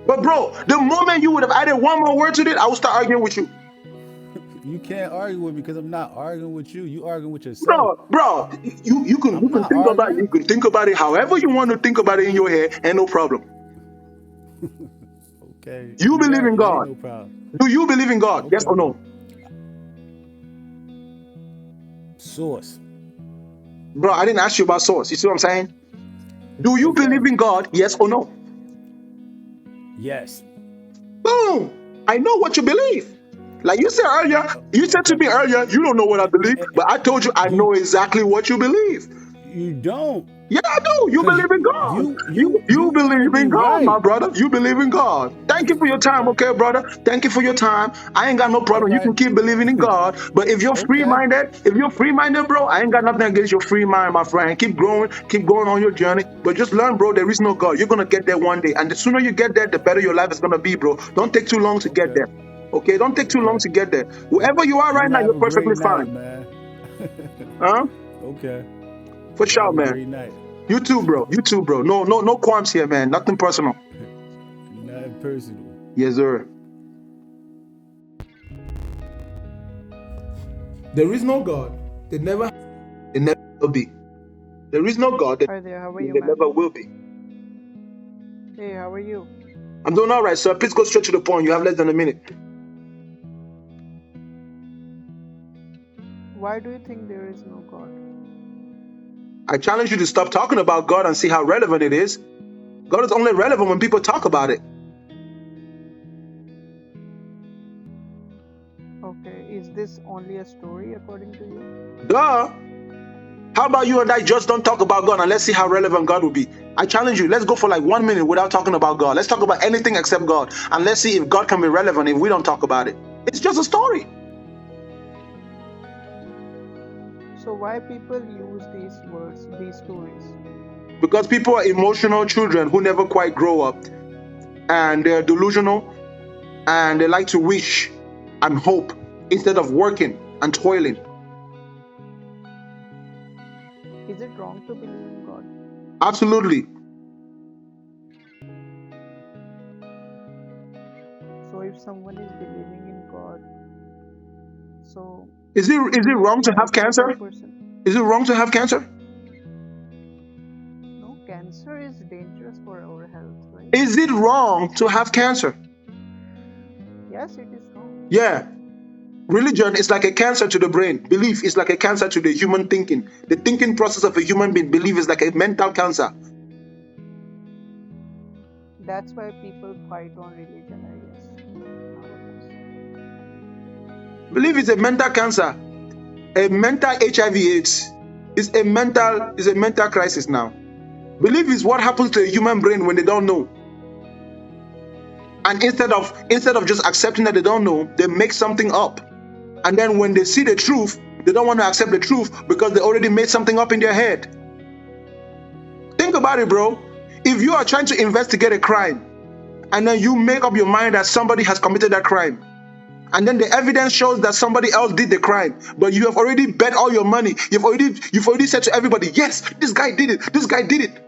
But, bro, the moment you would have added one more word to it, I would start arguing with you. You can't argue with me because I'm not arguing with you. You arguing with yourself. Bro, you can think about it however you want to think about it in your head, and no problem. Okay. You believe in God. No problem. Do you believe in God? Okay. Yes or no? Source. Bro, I didn't ask you about source. You see what I'm saying? Do you believe in God? Yes or no? Yes. Boom. I know what you believe. Like you said earlier, you said to Okay. me earlier, you don't know what I believe, but I told you I You know exactly what you believe. you don't, Yeah, I do. You cause believe in God. You you want to believe be in God, my right. brother. You believe in God. Thank you for your time, Okay. okay, brother. Thank you for your time. I ain't got no All problem. You right. can keep believing in God. But Okay. if you're free-minded, bro, I ain't got nothing against your free mind, my friend. Keep growing, keep going on your journey. But just learn, bro, there is no God. You're gonna get there one day. And the sooner you get there, the better your life is gonna be, bro. Don't take too long to get Okay. there. Okay, don't take too long Okay. to get there. Wherever you are right You now, have you're a perfectly great night, fine. man. Huh? Okay. For You sure, have a man. great night. You too, bro. You too, bro. No qualms here, man. Nothing personal. Not personal. Yes, sir. There is no God. There never will be. There is no God. Hi there, how are you, There man? never will be. Hey, how are you? I'm doing all right, sir. Please go straight to the point. You have less than a minute. Why do you think there is no God? I challenge you to stop talking about God and see how relevant it is. God is only relevant when people talk about it. Okay, is this only a story according to you? Duh. How about you and I just don't talk about God and let's see how relevant God will be? I challenge you. Let's go for like 1 minute without talking about God. Let's talk about anything except God. And let's see if God can be relevant if we don't talk about it. It's just a story. So why people use these words, these stories? Because people are emotional children who never quite grow up. And they're delusional and they like to wish and hope instead of working and toiling. Is it wrong to believe in God? Absolutely. So if someone is believing in God, so Is it do we wrong have to to have ignore cancer? that person? Is it wrong to have cancer? No, cancer is dangerous for our health, right? Is it wrong to have cancer? Yes, it is wrong. Yeah. Religion is like a cancer to the brain. Belief is like a cancer to the human thinking. The thinking process of a human being. Belief is like a mental cancer. That's why people fight on religion, I guess. Nowadays. Belief is a mental cancer. A mental HIV/AIDS is a mental crisis now. Belief is what happens to a human brain when they don't know. And instead of just accepting that they don't know, they make something up. And then when they see the truth, they don't want to accept the truth because they already made something up in their head. Think about it, bro. If you are trying to investigate a crime, and then you make up your mind that somebody has committed that crime, and then the evidence shows that somebody else did the crime, but you have already bet all your money. You've already said to everybody, yes, this guy did it. This guy did it.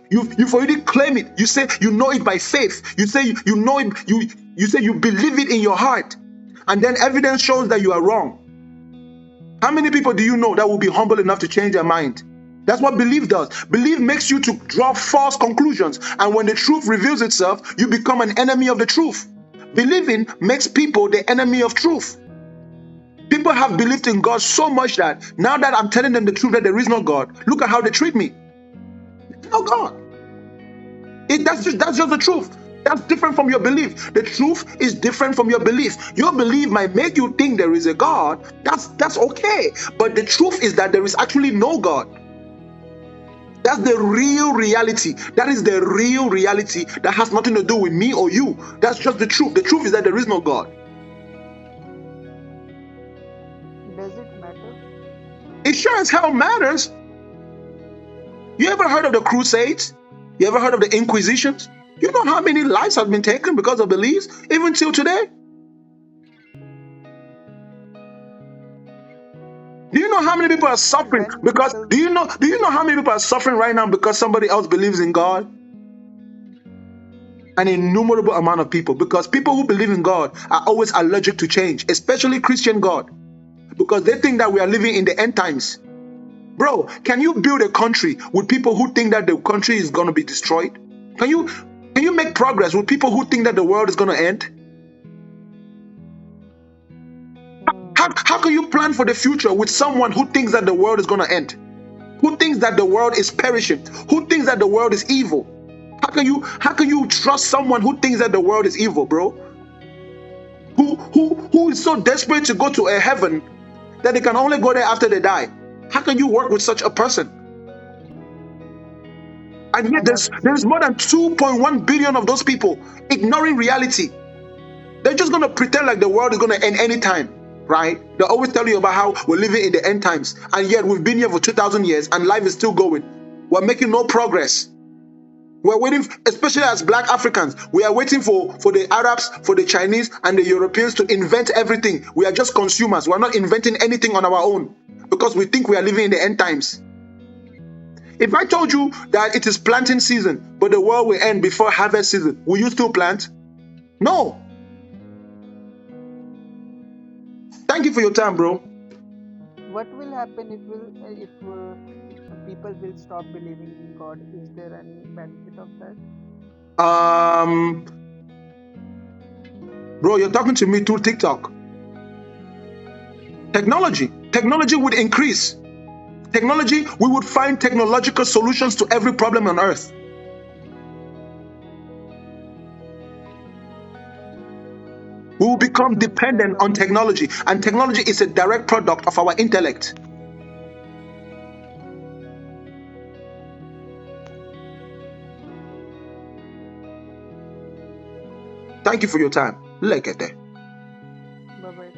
You've already claimed it. You say you know it by faith. You say you know it. You say you believe it in your heart, and then evidence shows that you are wrong. How many people do you know that will be humble enough to change their mind? That's what belief does. Belief makes you to draw false conclusions, and when the truth reveals itself, you become an enemy of the truth. Believing makes people the enemy of truth. People have believed in God so much that now that I'm telling them the truth that there is no God, look at how they treat me. No God. That's just the truth. That's different from your belief. The truth is different from your belief. Your belief might make you think there is a God. That's okay. But the truth is that there is actually no God. That's the real reality. That is the real reality that has nothing to do with me or you. That's just the truth. The truth is that there is no God. Does it matter? It sure as hell matters. You ever heard of the Crusades? You ever heard of the Inquisitions? You know how many lives have been taken because of beliefs, even till today? Do you know how many people are suffering When because people... do you know how many people are suffering right now because somebody else believes in God? An innumerable amount of people, because people who believe in God are always allergic to change, especially Christian God, because they think that we are living in the end times. Bro, can you build a country with people who think that the country is going to be destroyed? Can you make progress with people who think that the world is going to end? How can you plan for the future with someone who thinks that the world is going to end? Who thinks that the world is perishing? Who thinks that the world is evil? How can you trust someone who thinks that the world is evil, bro? Who who is so desperate to go to a heaven that they can only go there after they die. How can you work with such a person? And yet there's more than 2.1 billion of those people ignoring reality. They're just going to pretend like the world is going to end anytime, right? They always tell you about how we're living in the end times, and yet we've been here for 2,000 years and life is still going. We're making no progress. We're waiting, especially as Black Africans, we are waiting for the Arabs, for the Chinese, and the Europeans to invent everything. We are just consumers. We're not inventing anything on our own because we think we are living in the end times. If I told you that it is planting season, but the world will end before harvest season, will you still plant? No. Thank you for your time, bro. What will happen if people will stop believing in God? Is there any benefit of that? Bro, you're talking to me through TikTok. Technology would increase. We would find technological solutions to every problem on earth. We will become dependent on technology, and technology is a direct product of our intellect. Thank you for your time. Look at that. Bye-bye.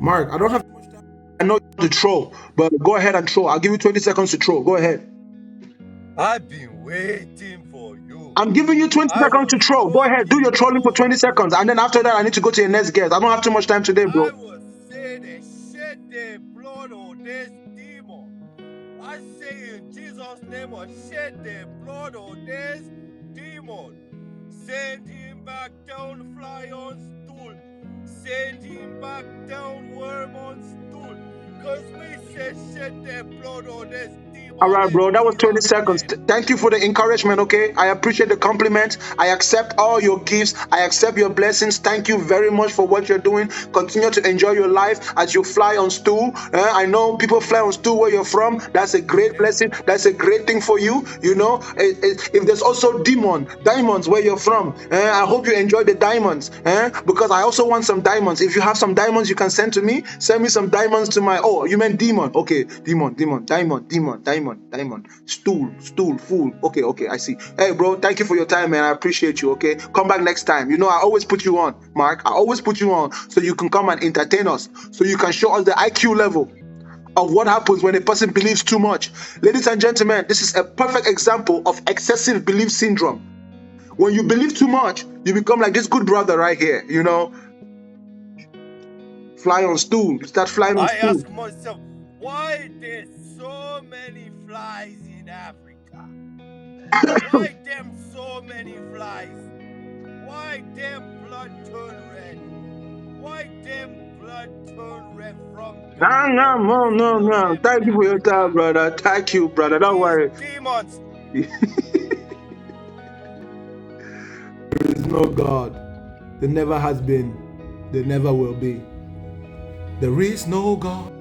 Mark, I don't have much time. I know you want to troll, but go ahead and troll. I'll give you 20 seconds to troll. Go ahead. I've been waiting for you. I'm giving you 20 seconds to troll. Go ahead. Do your trolling for 20 seconds. And then after that, I need to go to your next guest. I don't have too much time today, bro. I will say they shed their blood on this demon. I say in Jesus' name, I shed their blood on this demon. Send him back down, fly on stool. Send him back down, worm on stool. Because we say shed their blood on this demon. All right, bro. That was 20 seconds. Thank you for the encouragement, okay? I appreciate the compliment. I accept all your gifts. I accept your blessings. Thank you very much for what you're doing. Continue to enjoy your life as you fly on stool. I know people fly on stool where you're from. That's a great blessing. That's a great thing for you. You know, if there's also diamonds where you're from, I hope you enjoy the diamonds, because I also want some diamonds. If you have some diamonds you can send to me, send me some diamonds to my, oh, you meant demon. Okay, demon, diamond, stool, fool. Okay, I see. Hey, bro, thank you for your time, man. I appreciate you, okay? Come back next time. You know, I always put you on, Mark. I always put you on so you can come and entertain us, so you can show us the IQ level of what happens when a person believes too much. Ladies and gentlemen, this is a perfect example of excessive belief syndrome. When you believe too much, you become like this good brother right here, you know? Fly on stool. You start flying on stool. I ask myself, why there's so many flies in Africa? Why them so many flies? Why them blood turn red? Why them blood turn red from No. Thank you for your time, brother. Thank you, brother. Don't worry. Demons. There is no God. There never has been. There never will be. There is no God.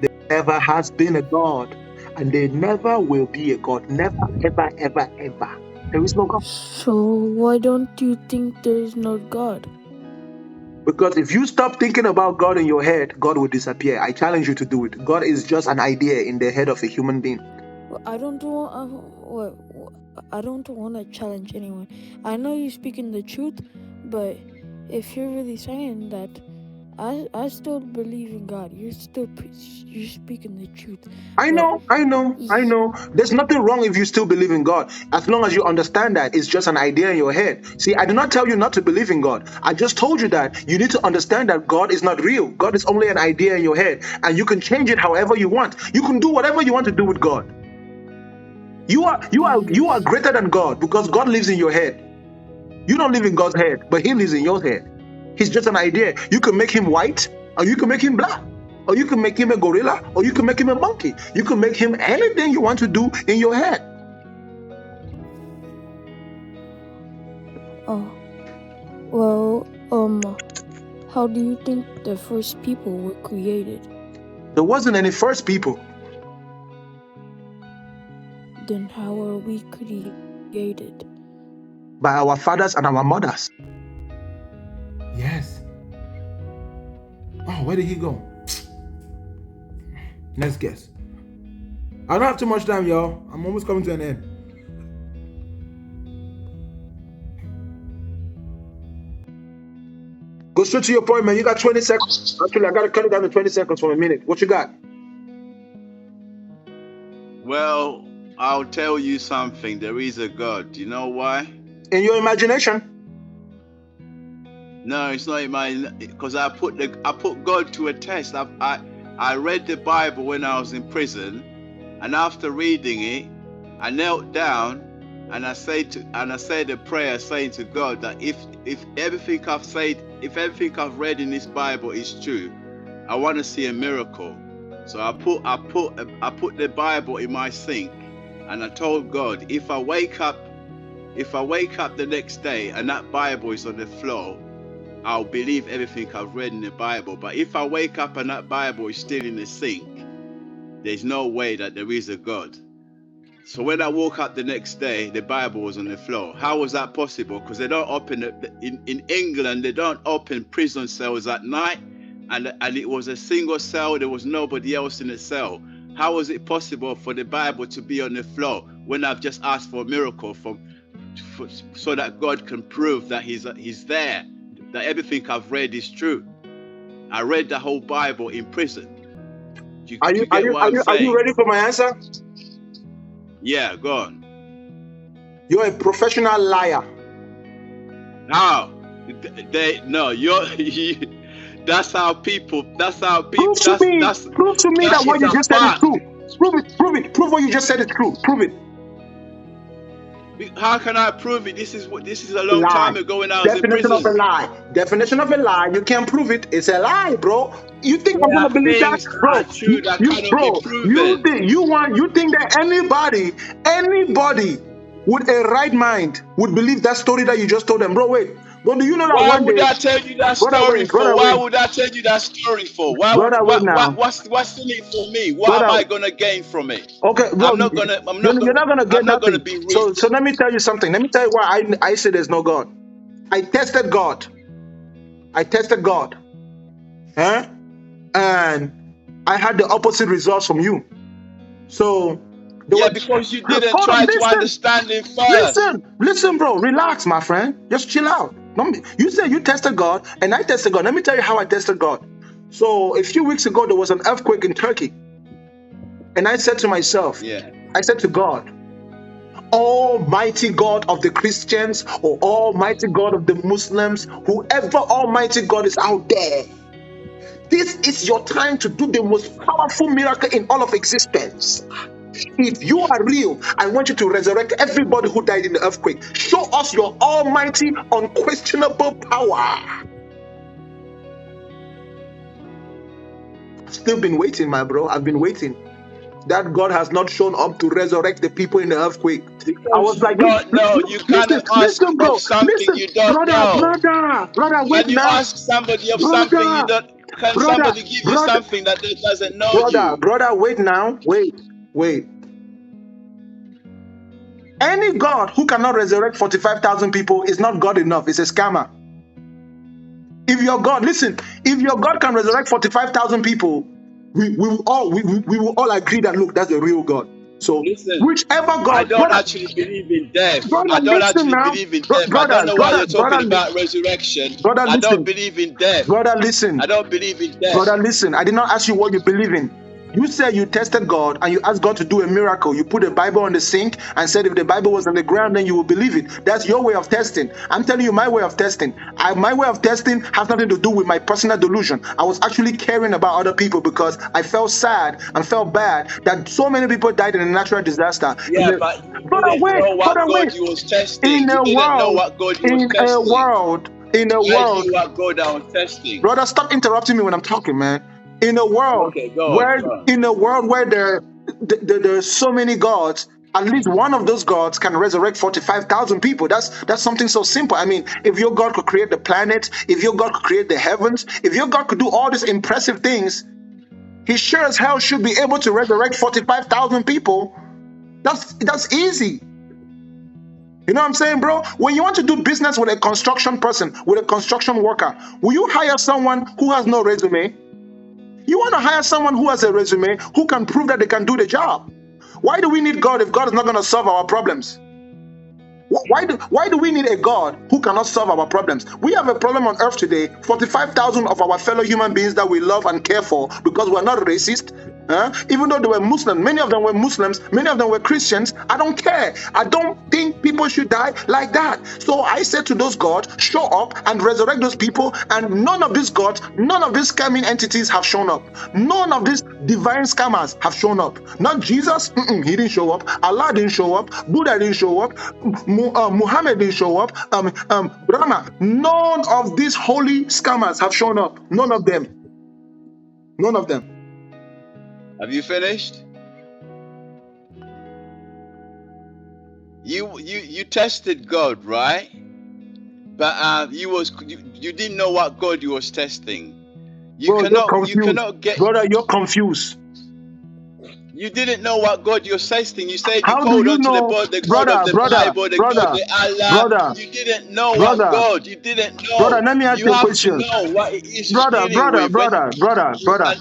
There never has been a God, and there never will be a God. Never, ever, ever, ever. There is no God. So why don't you think there is no God? Because if you stop thinking about God in your head, God will disappear. I challenge you to do it. God is just an idea in the head of a human being. Well, I don't want to challenge anyone. I know you're speaking the truth, but if you're really saying that, I still believe in God. You're speaking the truth. I know. There's nothing wrong if you still believe in God, as long as you understand that it's just an idea in your head. See, I did not tell you not to believe in God. I just told you that you need to understand that God is not real. God is only an idea in your head, and you can change it however you want. You can do whatever you want to do with God. You are greater than God because God lives in your head. You don't live in God's head, but He lives in your head. He's just an idea. You can make Him white, or you can make Him black, or you can make Him a gorilla, or you can make Him a monkey. You can make Him anything you want to do in your head. Oh, well, how do you think the first people were created? There wasn't any first people. then how are we created? By our fathers and our mothers. Yes. Oh, where did he go? Next guess. I don't have too much time, y'all. I'm almost coming to an end. Go straight to your point, man. You got 20 seconds. Actually, I got to cut it down to 20 seconds for a minute. What you got? Well, I'll tell you something. There is a God. You know why? In your imagination? No, it's not in my, because I put God to a test. I read the Bible when I was in prison, and after reading it, I knelt down and I said a prayer saying to God that if everything I've said, if everything I've read in this Bible is true, I want to see a miracle. So I put the Bible in my sink, and I told God, if I wake up the next day and that Bible is on the floor, I'll believe everything I've read in the Bible. But if I wake up and that Bible is still in the sink, there's no way that there is a God. So when I woke up the next day, the Bible was on the floor. How was that possible? Because they don't open in England, they don't open prison cells at night, and it was a single cell. There was nobody else in the cell. How was it possible for the Bible to be on the floor when I've just asked for a miracle so that God can prove that He's there, that everything I've read is true? I read the whole Bible in prison. Are you ready for my answer? Yeah, go on. You're a professional liar. How? That's how people. Prove to me that what you just said is true. Prove what you just said is true. Prove it. How can I prove it? This is a long time ago when I was in prison. Definition of a lie. Definition of a lie. You can't prove it. It's a lie, bro. You think I'm gonna believe that, bro? True, that cannot be proven. You think that anybody with a right mind would believe that story that you just told them, bro? Wait. But do you know that Why would I tell you that story for? Why would I tell you that story for? What's in it for me? What am I gonna gain from it? Okay, bro, you're not gonna get nothing. Gonna be rich. So let me tell you something. Let me tell you why I say there's no God. I tested God. And I had the opposite results from you. So because you didn't try to understand it first. Listen, bro. Relax, my friend. Just chill out. You said you tested God, and I tested God. Let me tell you how I tested God. So a few weeks ago, there was an earthquake in Turkey. And I said to myself, I said to God, Almighty God of the Christians, or Almighty God of the Muslims, whoever Almighty God is out there, this is your time to do the most powerful miracle in all of existence. If you are real, I want you to resurrect everybody who died in the earthquake. Show us your almighty, unquestionable power. I've still been waiting, my bro. I've been waiting. That God has not shown up to resurrect the people in the earthquake. I was like, you can't ask of something you don't know. Brother, wait now. Can you ask somebody of something you don't? Can somebody give you something that doesn't know you? Brother, wait now. Wait. Any God who cannot resurrect 45,000 people is not God enough. It's a scammer. If your God, listen, if your God can resurrect 45,000 people, we will all agree that, look, that's the real God. So whichever God, I don't actually believe in death. I don't believe in death. I don't know why you're talking about resurrection. I don't believe in death. Brother, listen. I don't believe in death. Brother, listen. I did not ask you what you believe in. You said you tested God and you asked God to do a miracle. You put the Bible on the sink and said if the Bible was on the ground, then you will believe it. That's your way of testing. I'm telling you my way of testing. My way of testing has nothing to do with my personal delusion. I was actually caring about other people because I felt sad and felt bad that so many people died in a natural disaster. But you didn't know what God you was testing. In a world. God I was testing. Brother, stop interrupting me when I'm talking, man. In a world where there are so many gods, at least one of those gods can resurrect 45,000 people. That's something so simple. I mean, if your God could create the planets, if your God could create the heavens, if your God could do all these impressive things, He sure as hell should be able to resurrect 45,000 people. That's easy. You know what I'm saying, bro? When you want to do business with a construction person, with a construction worker, will you hire someone who has no resume? You want to hire someone who has a resume, who can prove that they can do the job. Why do we need God if God is not going to solve our problems? Why do we need a God who cannot solve our problems? We have a problem on earth today. 45,000 of our fellow human beings that we love and care for, because we're not racist. Even though they were Muslims, many of them were Muslims, many of them were Christians. I don't care. I don't think people should die like that. So I said to those gods, show up and resurrect those people. And none of these gods, none of these scamming entities have shown up. None of these divine scammers have shown up. Not Jesus, he didn't show up. Allah didn't show up. Buddha didn't show up. Muhammad didn't show up. Brahma. None of these holy scammers have shown up. None of them. None of them. Have you finished? You tested God, right? But you didn't know what God you was testing. You cannot get. Brother, you're confused. You didn't know what God you're testing. You said you How called do you onto know, the God of the Bible, the God of Allah. You didn't know what God. You didn't know. Brother, let me ask you a question. You have to know what it is Brother.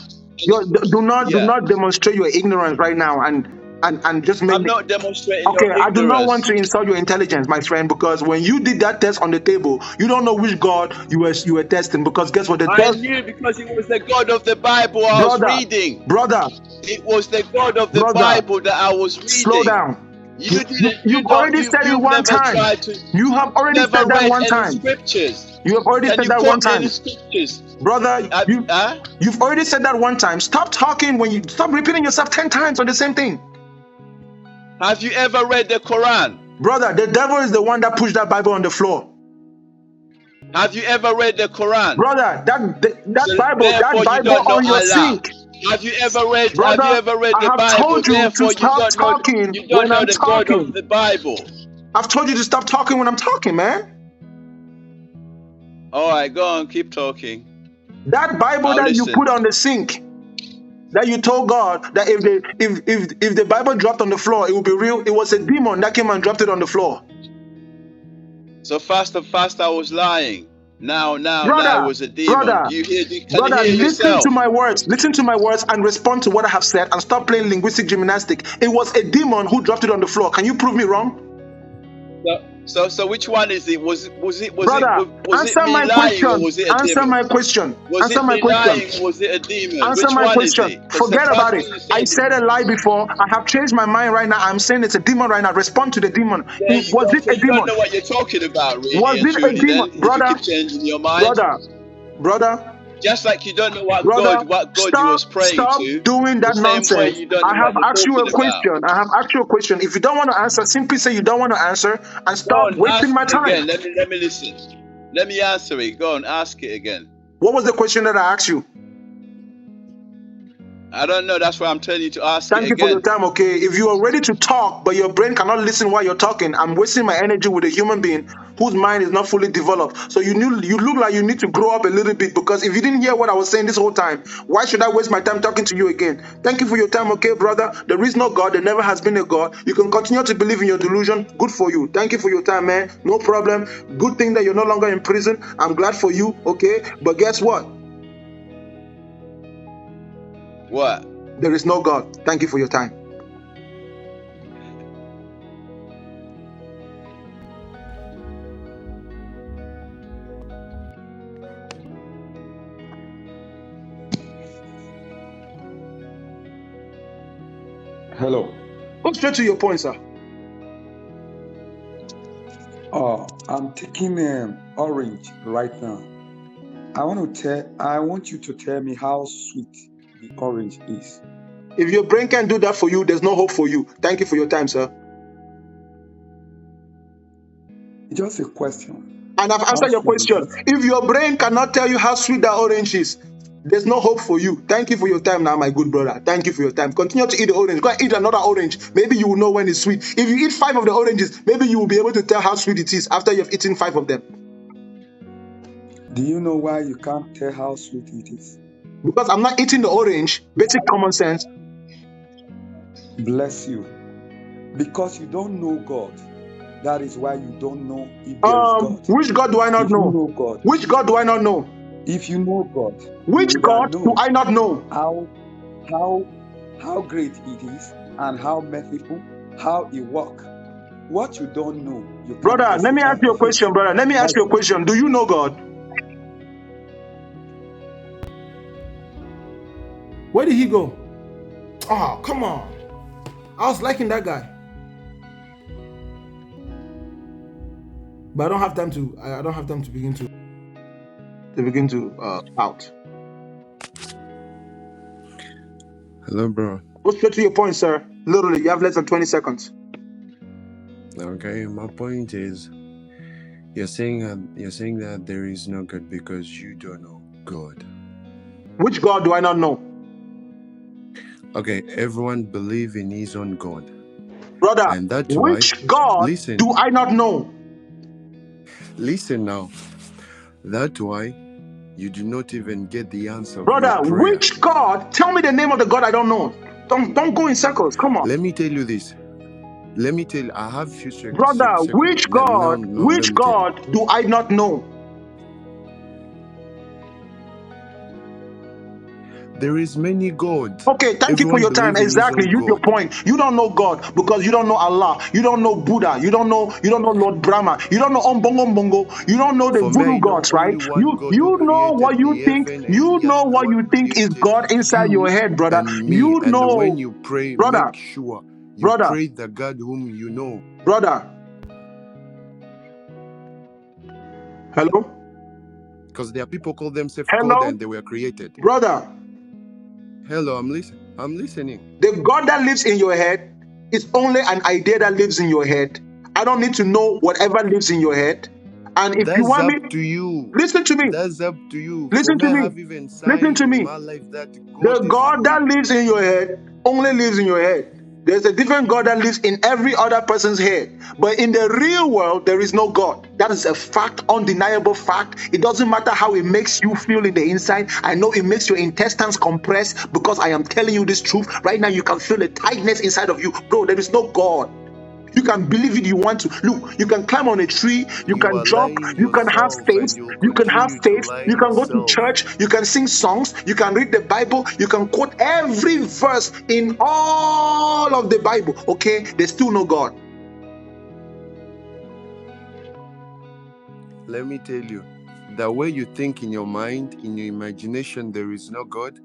Do not demonstrate your ignorance right now and just make. I'm not demonstrating Okay, your ignorance. I do not want to insult your intelligence, my friend, because when you did that test on the table, you don't know which God you were testing. Because guess what? I knew, because it was the God of the Bible I was reading. Brother, it was the God of the Bible that I was reading. Slow down. You've already said it one time. You have already said that one time. Scriptures. You have already said that one time. Scriptures? Brother, you've already said that one time. Stop talking when you stop repeating yourself 10 times on the same thing. Have you ever read the Quran? Brother, the devil is the one that pushed that Bible on the floor. Have you ever read the Quran? Brother, that Bible on your sink. Have you ever read? Brother, have you ever read the Bible? I have told you to stop talking when I'm talking. God of the Bible. I've told you to stop talking when I'm talking, man. All right, go on, keep talking. That Bible you put on the sink, that you told God that if the Bible dropped on the floor, it would be real. It was a demon that came and dropped it on the floor. So fast I was lying. Now it was a demon. Brother, listen to my words. Listen to my words and respond to what I have said, and stop playing linguistic gymnastics. It was a demon who dropped it on the floor. Can you prove me wrong? So which one is it? Was it answer my question. Answer my question. Was it me lying? Was it a demon? Answer my question. Forget about it. I said a lie before. I have changed my mind right now. I'm saying it's a demon right now. Respond to the demon. Was it a demon? You don't know what you're talking about, really. Was it a demon, brother? You keep changing your mind. Brother. Just like you don't know what God you was praying stop to. Stop doing that nonsense. I have asked you a question. If you don't want to answer, simply say you don't want to answer and stop wasting my time. Again. Let me listen. Let me answer it. Go on, ask it again. What was the question that I asked you? I don't know. That's why I'm telling you to ask it again. Thank you for your time, okay? If you are ready to talk, but your brain cannot listen while you're talking, I'm wasting my energy with a human being whose mind is not fully developed. So you look like you need to grow up a little bit, because if you didn't hear what I was saying this whole time, why should I waste my time talking to you again? Thank you for your time, okay, brother? There is no God. There never has been a God. You can continue to believe in your delusion. Good for you. Thank you for your time, man. No problem. Good thing that you're no longer in prison. I'm glad for you, okay? But guess what? What? There is no God. Thank you for your time. Hello. Go straight to your point, sir. I'm taking orange right now. I want you to tell me how sweet the orange is. If your brain can't do that for you, there's no hope for you. Thank you for your time, sir. Just a question. And I've answered your question. If your brain cannot tell you how sweet that orange is, there's no hope for you. Thank you for your time now, my good brother. Thank you for your time. Continue to eat the orange. Go and eat another orange. Maybe you will know when it's sweet. If you eat 5 of the oranges, maybe you will be able to tell how sweet it is after you've eaten 5 of them. Do you know why you can't tell how sweet it is? Because I'm not eating the orange. Basic common sense. Bless you. Because you don't know God. That is why you don't know if there is God. Which God do I not If you know? know God. Which God do I not know? If you know God, which you would God have do known I not know? how great it is and how merciful, how it works. What you don't know, you can't Brother, let me testify ask you a of it. question, brother. Let me ask you a question. Do you know God? Where did he go? Oh, come on. I was liking that guy. But I don't have time to begin to out. Hello, bro. Go straight to your point, sir. Literally, you have less than 20 seconds. Okay, my point is, you're saying that there is no God because you don't know God. Which God do I not know? Okay, everyone believe in his own God. Brother, And that's which why, God listen, do I not know? Listen now. That's why you do not even get the answer of your Brother, prayer. which God? Tell me the name of the God I don't know. Don't go in circles. Come on. Let me tell you this. Let me tell you, I have a few Brother, seconds. which Now, God let me tell you. do I not know? There is many gods. Okay, thank you for Everyone your time. believes in his Exactly. own Use your God. point. You don't know God because you don't know Allah. You don't know Buddha. You don't know Lord Brahma. You don't know Ombongo. You don't know the For me, voodoo I know gods, right? only one You God who you know what created you the think. heaven and You the know earth, what one you who think is created God inside your you head, brother. and me. You And when know, you pray, brother, make sure you brother, pray the God whom you know. brother. Hello? Because there are people call themselves God Hello? and they were created. Brother. Hello, I'm listening. The God that lives in your head is only an idea that lives in your head. I don't need to know whatever lives in your head. And if you That's want me, up to you. listen to me. That's up to you. For Listen me, to I me. have even Listen sign to in me. my life that The God is God that real. lives in your head only lives in your head. There's a different God that lives in every other person's head. But in the real world, there is no God. That is a fact, undeniable fact. It doesn't matter how it makes you feel in the inside. I know it makes your intestines compress because I am telling you this truth. Right now, you can feel a tightness inside of you. Bro, there is no God. You can believe it you want to. Look, you can climb on a tree, you You can are jump, lying you can have yourself and faith, you will you can have continue to faith, lie you can go to yourself. church, you can sing songs, you can read the Bible, you can quote every verse in all of the Bible. Okay, there's still no God. Let me tell you, the way you think in your mind, in your imagination, there is no God.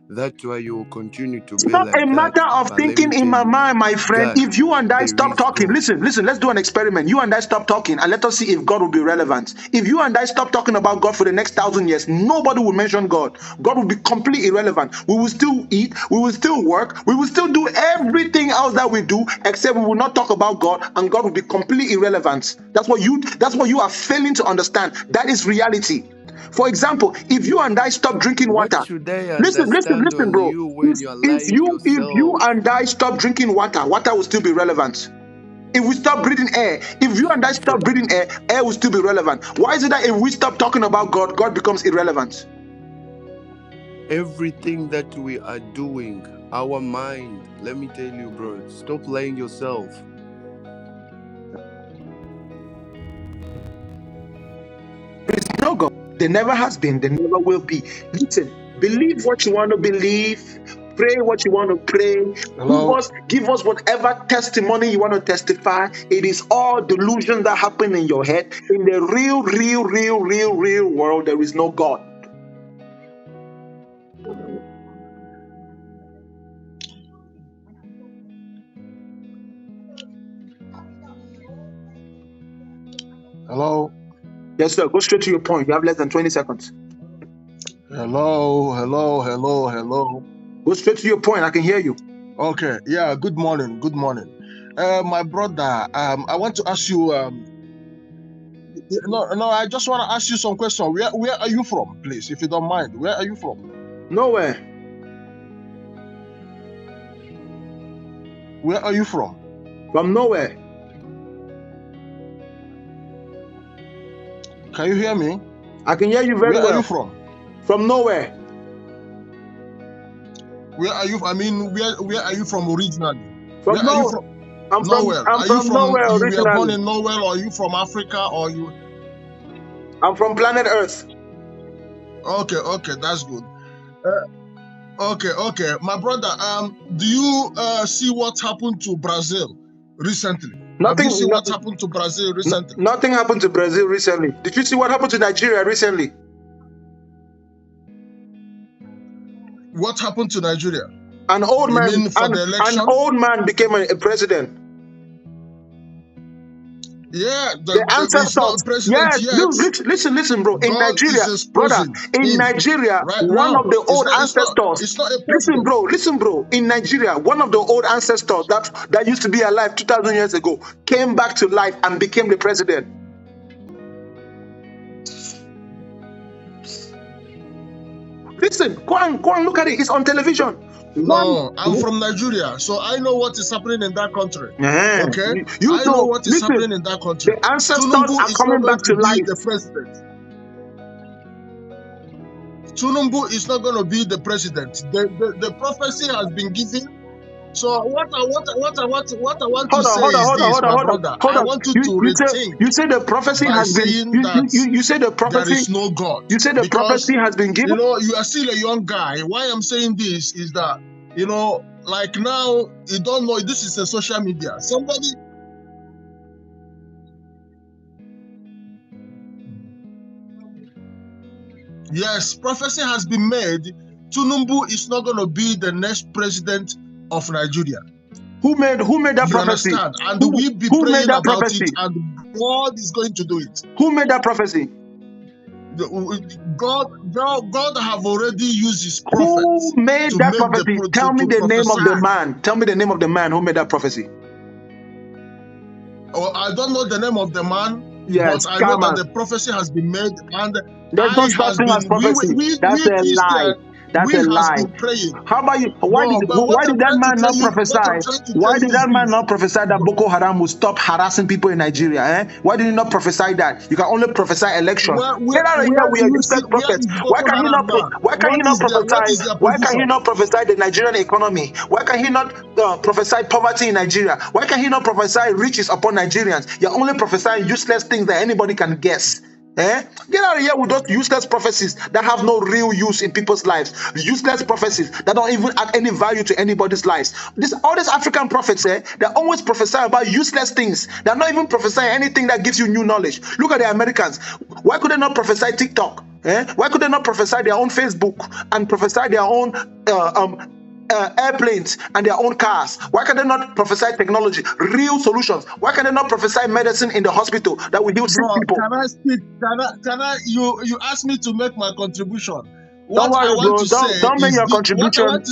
That's why you will continue to It's be not a like that. matter of But let me thinking in tell my you, mind, my friend. God, If you and I there stop is talking, God. listen, let's do an experiment. You and I stop talking and let us see if God will be relevant. If you and I stop talking about God for the next 1,000 years, nobody will mention God. God will be completely irrelevant. We will still eat, we will still work, we will still do everything else that we do, except we will not talk about God, and God will be completely irrelevant. That's what you are failing to understand. That is reality. For example, if you and I stop drinking What water, should I listen, understand on bro. you when you're If lying you yourself? and I stop drinking water, water will still be relevant. If we stop breathing air, if you and I stop breathing air, air will still be relevant. Why is it that if we stop talking about God, God becomes irrelevant? Everything that we are doing, our mind, let me tell you, bro, stop lying yourself. There is no God. There never has been, there never will be. Listen, believe what you want to believe. Pray what you want to pray. Hello. Give us whatever testimony you want to testify. It is all delusion that happen in your head. In the real world, there is no God. Hello. Yes, sir. Go straight to your point. You have less than 20 seconds. Hello. Go straight to your point. I can hear you. Okay. Yeah. Good morning. My brother. I want to ask you. No. I just want to ask you some question. Where are you from, please, if you don't mind? Where are you from? Nowhere. Where are you from? From nowhere. Can you hear me? I can hear you very Where well. are you from? From nowhere. Where are you? I mean, where are you from originally? From Where are you nowhere. from? I'm Nowhere. Are you from from? nowhere You were born originally. in Nowhere, or are you from Africa, or you? I'm from planet Earth. Okay, that's good. Okay, my brother. Do you see what happened to Brazil recently? Have you seen what happened to Brazil recently? Nothing happened to Brazil recently. Did you see what happened to Nigeria recently? What happened to Nigeria? An old You man. mean for the election? An old man became a president. Yeah, The it's not ancestors. president Yes, yet. listen, bro. In God is Nigeria, brother, exposing in him Nigeria, right one now. of the old ancestors. It's not a Listen, president. bro. In Nigeria, one of the old ancestors that used to be alive 2,000 years ago came back to life and became the president. Listen, go and look at it. It's on television. No, I'm from Nigeria, so I know what is happening in that country. Okay, You I know know what is listen, happening in that country. the ancestors Tinubu are is not coming going back to to be life. the president. Tinubu is not going to be the president. The prophecy has been given. So what I want to say is this, my brother. I want you to rethink. You say the prophecy By has been. saying that You say the prophecy. there is no God. You say the prophecy has been given. You know, you are still a young guy. Why I'm saying this is that, you know, like now, you don't know, this is a social media. Somebody. Yes, prophecy has been made. Tinubu is not going to be the next president of Nigeria. Who made that you prophecy? Understand? And we'll be who praying made that about prophecy? it, and God is going to do it. Who made that prophecy? God have already used his prophets. Who made that prophecy? Tell me the name of the prophesy. man. Tell me the name of the man who made that prophecy. Oh, I don't know the name of the man. Yes, but I know that the prophecy has been made, and there's no such thing as prophecy. That's a lie. That's a lie. Been praying. How about you? Why did that man not prophesy? Why did that man not prophesy that Boko Haram will stop harassing people in Nigeria? Why did he not prophesy that? You can only prophesy election. Get out of here! We are useless prophets. Why can he not? Why can he not prophesy? Why can he not prophesy the Nigerian economy? Why can he not prophesy poverty in Nigeria? Why can he not prophesy riches upon Nigerians? You're only prophesying useless things that anybody can guess. Get out of here with those useless prophecies that have no real use in people's lives. Useless prophecies that don't even add any value to anybody's lives. All these African prophets, they always prophesy about useless things. They're not even prophesying anything that gives you new knowledge. Look at the Americans. Why could they not prophesy TikTok? Why could they not prophesy their own Facebook and prophesy their own airplanes and their own cars? Why can they not prophesy technology, real solutions? Why can they not prophesy medicine in the hospital that will heal sick people? Can I speak? Can I? You asked me to make my contribution. Don't worry, bro. Don't make your contribution.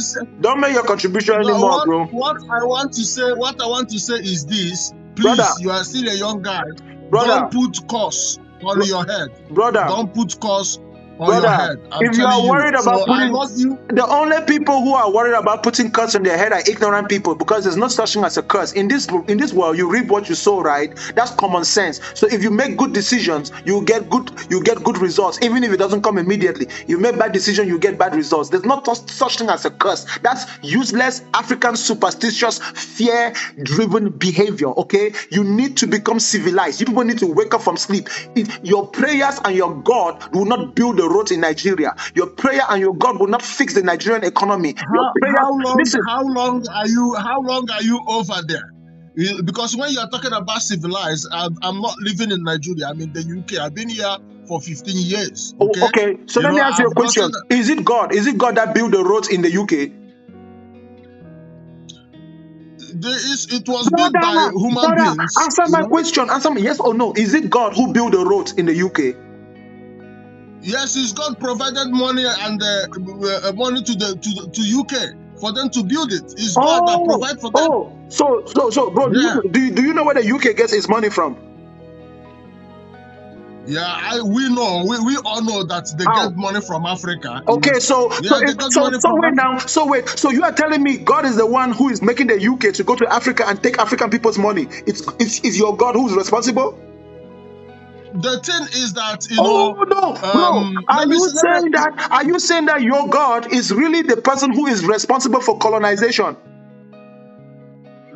Don't make your contribution anymore, bro. What I want to say is this. Please, brother, you are still a young guy. Brother, don't put curse on your head. Brother, don't put curse on your head. If you are worried about putting, the only people who are worried about putting curse on their head are ignorant people, because there's no such thing as a curse. In this world, you reap what you sow, right? That's common sense. So if you make good decisions, you get good results. Even if it doesn't come immediately, you make bad decisions, you get bad results. There's not such thing as a curse. That's useless African superstitious, fear-driven behavior. Okay, you need to become civilized. You people need to wake up from sleep. Your prayers and your God will not build the roads in Nigeria. Your prayer and your God will not fix the Nigerian economy. How long are you over there? Because when you are talking about civilized, I'm not living in Nigeria. I'm in the UK. I've been here for 15 years. Okay. Okay. So let me ask you a question. Is it God? Is it God that built the roads in the UK? It was built by human beings. Answer my question. Answer me yes or no. Is it God who built the roads in the UK? Yes, it's God provided money and money to UK for them to build it. It's God that provides for them. So, bro, yeah. do you know where the UK gets its money from? Yeah, we know. We all know that they get money from Africa. Okay, so wait. So you are telling me God is the one who is making the UK to go to Africa and take African people's money? It's your God who's responsible? The thing is that Are you saying that your God is really the person who is responsible for colonization?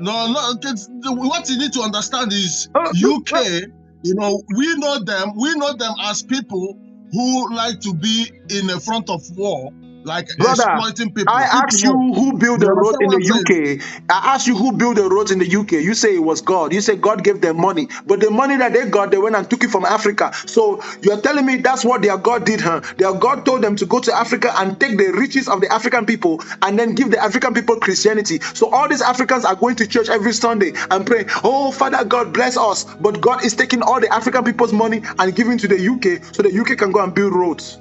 No, what you need to understand is UK, you know, we know them as people who like to be in the front of war, like Brother, exploiting people. I asked you who built You the road understand in what I'm saying? the UK. I asked you who built the roads in the UK. You say it was God. You say God gave them money. But the money that they got, they went and took it from Africa. So you're telling me that's what their God did, huh? Their God told them to go to Africa and take the riches of the African people and then give the African people Christianity. So all these Africans are going to church every Sunday and praying, oh, Father God, bless us. But God is taking all the African people's money and giving to the UK so the UK can go and build roads.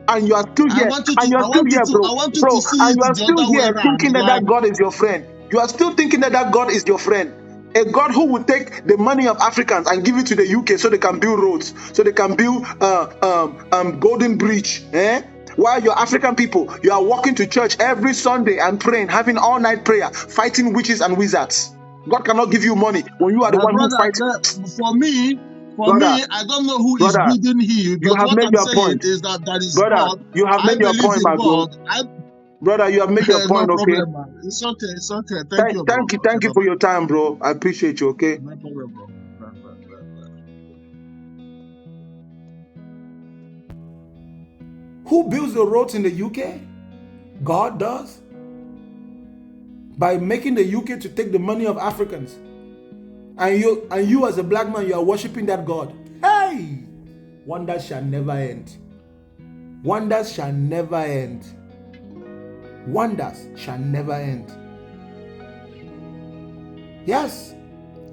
And you are still here, and you are still here, bro. Bro, and you are still here thinking that God is your friend. You are still thinking that God is your friend. A God who will take the money of Africans and give it to the UK so they can build roads, so they can build Golden Bridge. While your African people, you are walking to church every Sunday and praying, having all-night prayer, fighting witches and wizards. God cannot give you money when you are the one who fights. For me, I don't know who is building you, but what I'm saying is that is God. You have made your point, my bro. Brother, you have made your point, no okay? problem, man. It's okay. Thank you for your time, bro. I appreciate you, okay? No problem, bro. Who builds the roads in the UK? God does. By making the UK to take the money of Africans. And you as a black man, you are worshiping that God. Hey! Wonders shall never end. Wonders shall never end. Wonders shall never end. Yes,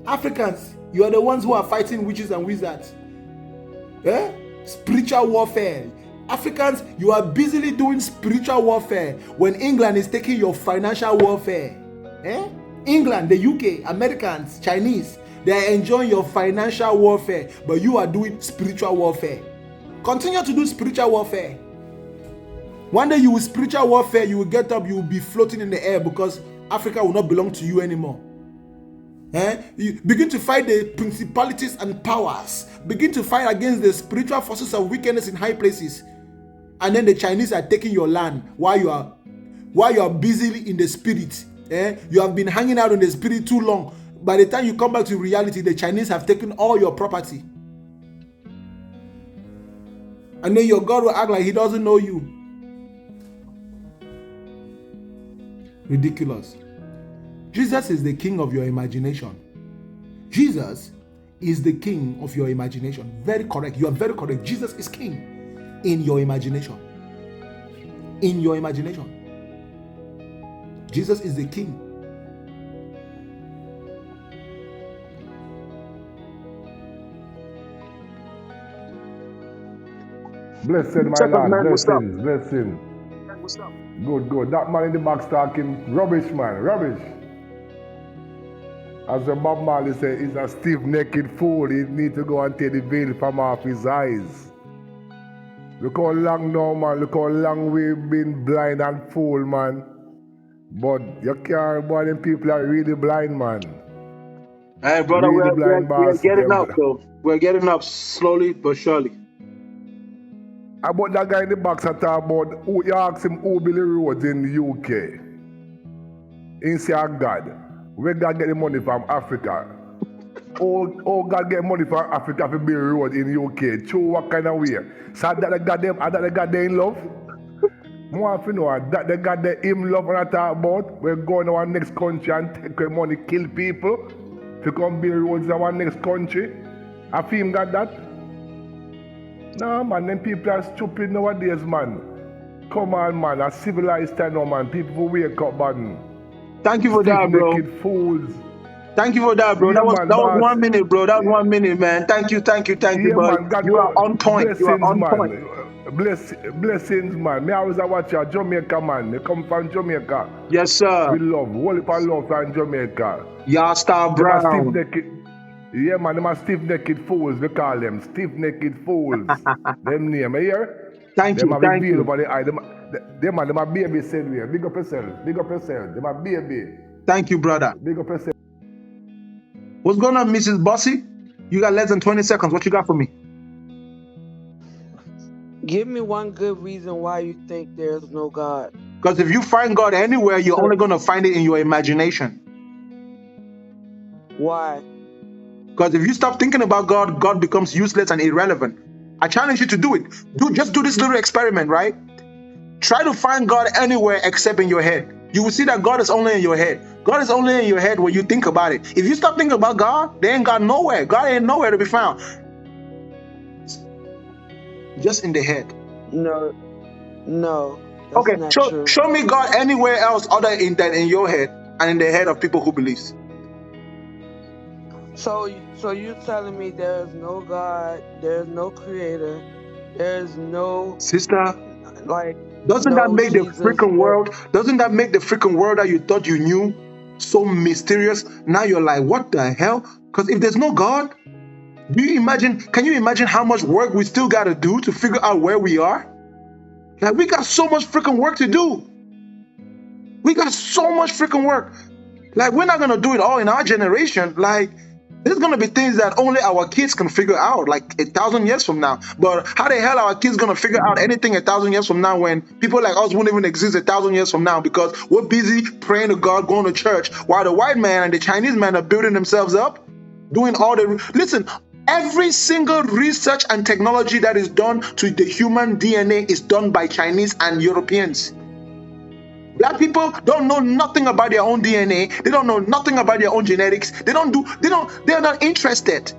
Africans, you are the ones who are fighting witches and wizards. Spiritual warfare. Africans, you are busily doing spiritual warfare when England is taking your financial warfare. England, the UK, Americans, Chinese, they are enjoying your financial warfare, but you are doing spiritual warfare. Continue to do spiritual warfare. One day you will spiritual warfare, you will get up, you will be floating in the air because Africa will not belong to you anymore. You begin to fight the principalities and powers. Begin to fight against the spiritual forces of wickedness in high places. And then the Chinese are taking your land while you are busily in the spirit. You have been hanging out in the spirit too long. By the time you come back to reality, the Chinese have taken all your property. And then your God will act like he doesn't know you. Ridiculous. Jesus is the king of your imagination. Jesus is the king of your imagination. Very correct. You are very correct. Jesus is king in your imagination. In your imagination. Jesus is the king. Blessed, my lad. Blessing. Good. That man in the box talking rubbish, man. Rubbish. As the Bob Marley said, he's a stiff-necked fool. He need to go and take the veil from off his eyes. Look how long now, man. Look how long we've been blind and fool, man. But you can't, boy, them people are really blind, man. Hey, brother, really we're getting up, though. We're getting up slowly but surely. About that guy in the box, I talk about who you ask him who build the roads in the UK. He say God. Where God get the money from Africa? Oh, God get money from Africa to build road in the UK. Through what kind of way? So that the God they in love? More if you know that the God they him love and I talk about. We're going to our next country and take our money, kill people to come build roads in our next country. I feel him got that? No, man, them people are stupid nowadays, man. Come on, man, a civilized time now, man. People will wake up, man. Thank you for that, bro. Fools. Thank you for that, bro. Yeah, that was man, 1 minute, bro. That was 1 minute, man. Thank you, yeah, man. God, you are on point. You are on point. Blessings, man. Me always watch a Jamaica, man. Me come from Jamaica. Yes, sir. We love. Whole heap of love from Jamaica. Y'all Star Brown. Yeah, man, them are stiff-necked fools, we call them. Stiff-necked fools. Them name, here? Thank you. Over the eye. Them are baby said we. Big up yourself. Them are baby. Thank you, brother. Big up yourself. What's going on, Mrs. Bossy? You got less than 20 seconds. What you got for me? Give me one good reason why you think there's no God. Because if you find God anywhere, you're only going to find it in your imagination. Why? Because if you stop thinking about God, God becomes useless and irrelevant. I challenge you to do it. Just do this little experiment, right? Try to find God anywhere except in your head. You will see that God is only in your head. God is only in your head when you think about it. If you stop thinking about God, there ain't God nowhere. God ain't nowhere to be found. Just in the head. No, that's Okay, not true. show me God anywhere else other than in your head and in the head of people who believes. So you telling me there's no God, there's no creator, there's no Sister, like doesn't that no make the Jesus. freaking world? Doesn't that make the freaking world that you thought you knew so mysterious? Now you're like, what the hell? Because if there's no God, can you imagine how much work we still got to do to figure out where we are? Like, we got so much freaking work to do. We got so much freaking work. Like, we're not going to do it all in our generation. Like, there's going to be things that only our kids can figure out, like 1,000 years from now. But how the hell are our kids going to figure out anything 1,000 years from now when people like us won't even exist 1,000 years from now because we're busy praying to God, going to church, while the white man and the Chinese man are building themselves up, doing all the... Listen, every single research and technology that is done to the human DNA is done by Chinese and Europeans. Black people don't know nothing about their own DNA. They don't know nothing about their own genetics. They're not interested.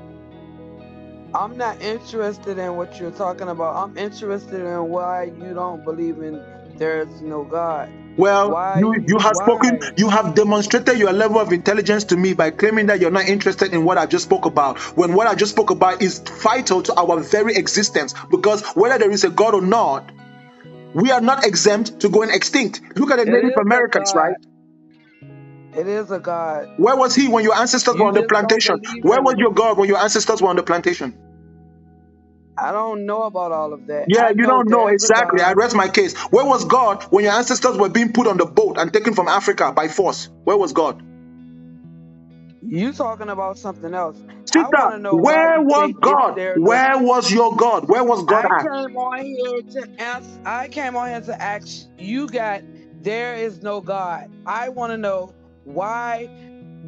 I'm not interested in what you're talking about. I'm interested in why you don't believe in there's no God. Well, why you have spoken, you have demonstrated your level of intelligence to me by claiming that you're not interested in what I just spoke about, when what I just spoke about is vital to our very existence, because whether there is a God or not, we are not exempt to going extinct. Look at the Native Americans, right? It is a God. Where was he when your ancestors were on the plantation? Where was your God when your ancestors were on the plantation? I don't know about all of that. Yeah, I you know don't know there's a exactly. I God. rest my case. Where was God when your ancestors were being put on the boat and taken from Africa by force? Where was God? You talking about something else. Sister, I want to know why where you was think if God? there's a... Where was your God? Where was God I at? came on here to ask. I came on here to ask. You got there is no God. I want to know why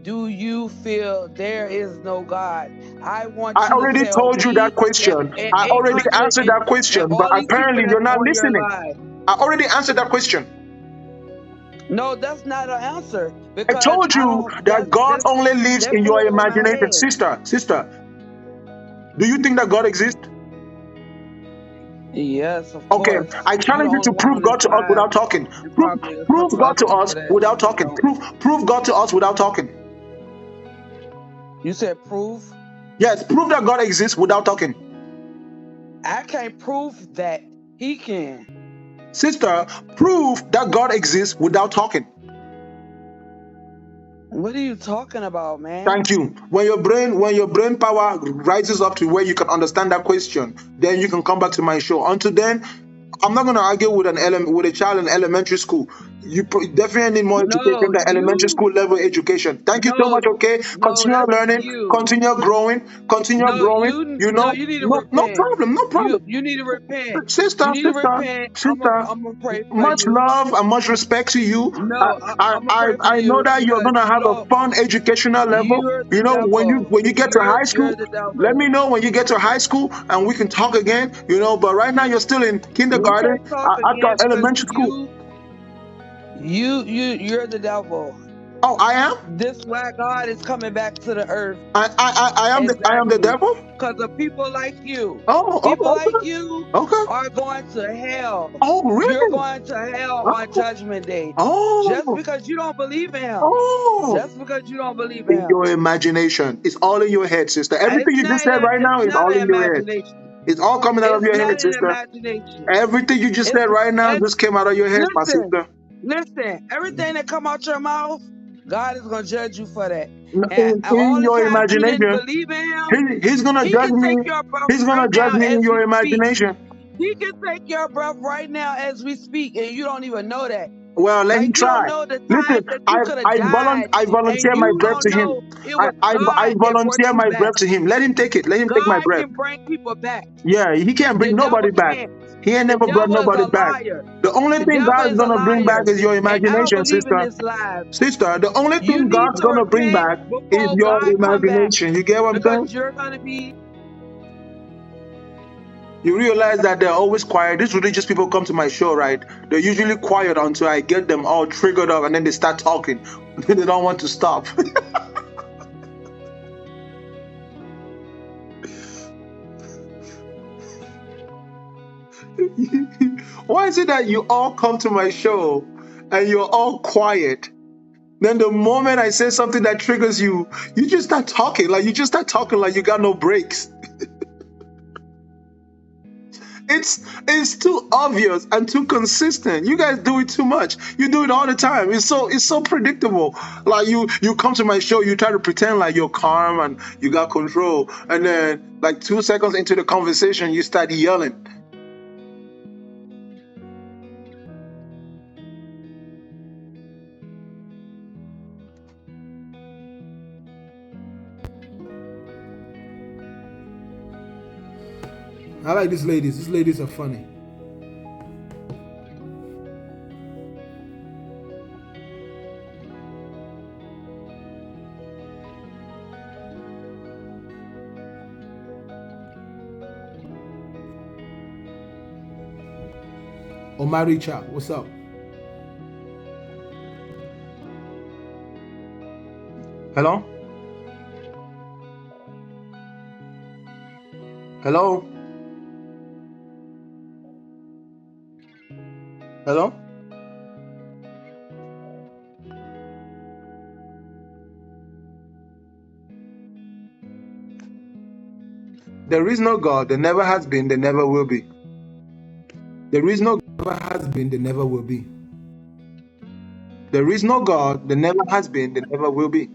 do you feel there is no God? I want I you to already tell told you that me question. and I already 800 answered that question, and but all these people apparently that's you're not on your listening. live. I already answered that question. No, that's not an answer I because told I you don't. that God only lives They in put your it in my imagination. head. Sister, do you think that God exists? Yes, of Okay, course. I You the challenge you only to one prove on this God to us live, without talking. and Prove, probably a prove couple God other to us people that without talking. don't. Prove God to us without talking. You said prove? Yes, prove that God exists without talking. I can't prove that. He can. Sister, prove that God exists without talking. What are you talking about, man? Thank you. When your brain power rises up to where you can understand that question, then you can come back to my show. Until then, I'm not going to argue with with a child in elementary school. You definitely need more education No, than elementary school level education. Thank you so much. Okay, continue that's learning, you. continue growing, continue No, growing. You know, you need to no repent. problem, no problem. You need to repent. Sister, You need to repent. I'm gonna pray for much you. love and much respect to you. No, I'm gonna pray for I know you that you're because gonna have you a don't. fun educational level. You're You the know, devil. when you get to high You're school, the let devil. me know when you get to high school and we can talk again. You know, but right now you're still in We kindergarten. can't talk I again thought because elementary school. you're the devil. Oh, I am. This why God is coming back to the earth. I am the Exactly. devil. Because of people like you. Oh, People like okay, you okay. are going to hell. Oh, You're really? going to hell on Oh, Judgment Day. Just oh, because you don't believe in him. oh. Just because you don't believe in In him. your imagination, it's all in your head, sister. Everything you just said right now It's is not all an in your head. imagination. It's all coming out of It's your not head, an sister. imagination. Everything you just said right now just came out of your head, my sister. Listen, everything that come out your mouth, God is gonna judge you for that. And In all the your times you didn't imagination, believe in him, he's gonna he judge can me. take your breath He's gonna right judge now me in as your we speak. imagination. He can take your breath right now as we speak, and you don't even know that. Well, let him Like, you don't try. know the Listen, times that you could have died, I and volunteer my you breath don't to him. know it was I God that brought volunteer you my back. breath to him. Let him take it. Let him take my God breath. can bring people back. Yeah, he can't The bring devil nobody back. can't. He ain't The never brought devil is nobody a back. liar. The only The thing devil God's is a gonna bring back liar. is your And I don't imagination, believe in sister. this life. Sister, the only You thing need God's to gonna bring repent back is before your God come back. imagination. You get what I'm Because saying? you're gonna be You realize that they're always quiet. These religious people come to my show, right? They're usually quiet until I get them all triggered up and then they start talking. They don't want to stop. Why is it that you all come to my show and you're all quiet? Then the moment I say something that triggers you, you just start talking. Like you just start talking like you got no breaks. It's too obvious and too consistent. You guys do it too much. You do it all the time. It's so predictable. Like you come to my show, you try to pretend like you're calm and you got control, and then like 2 seconds into the conversation, you start yelling. I like these ladies. These ladies are funny. Omaricha, what's up? Hello? Hello? Hello? There is no God. There never has been. There never will be. There is no Never has been, there never will be. There is no God. There never has been. There never will be.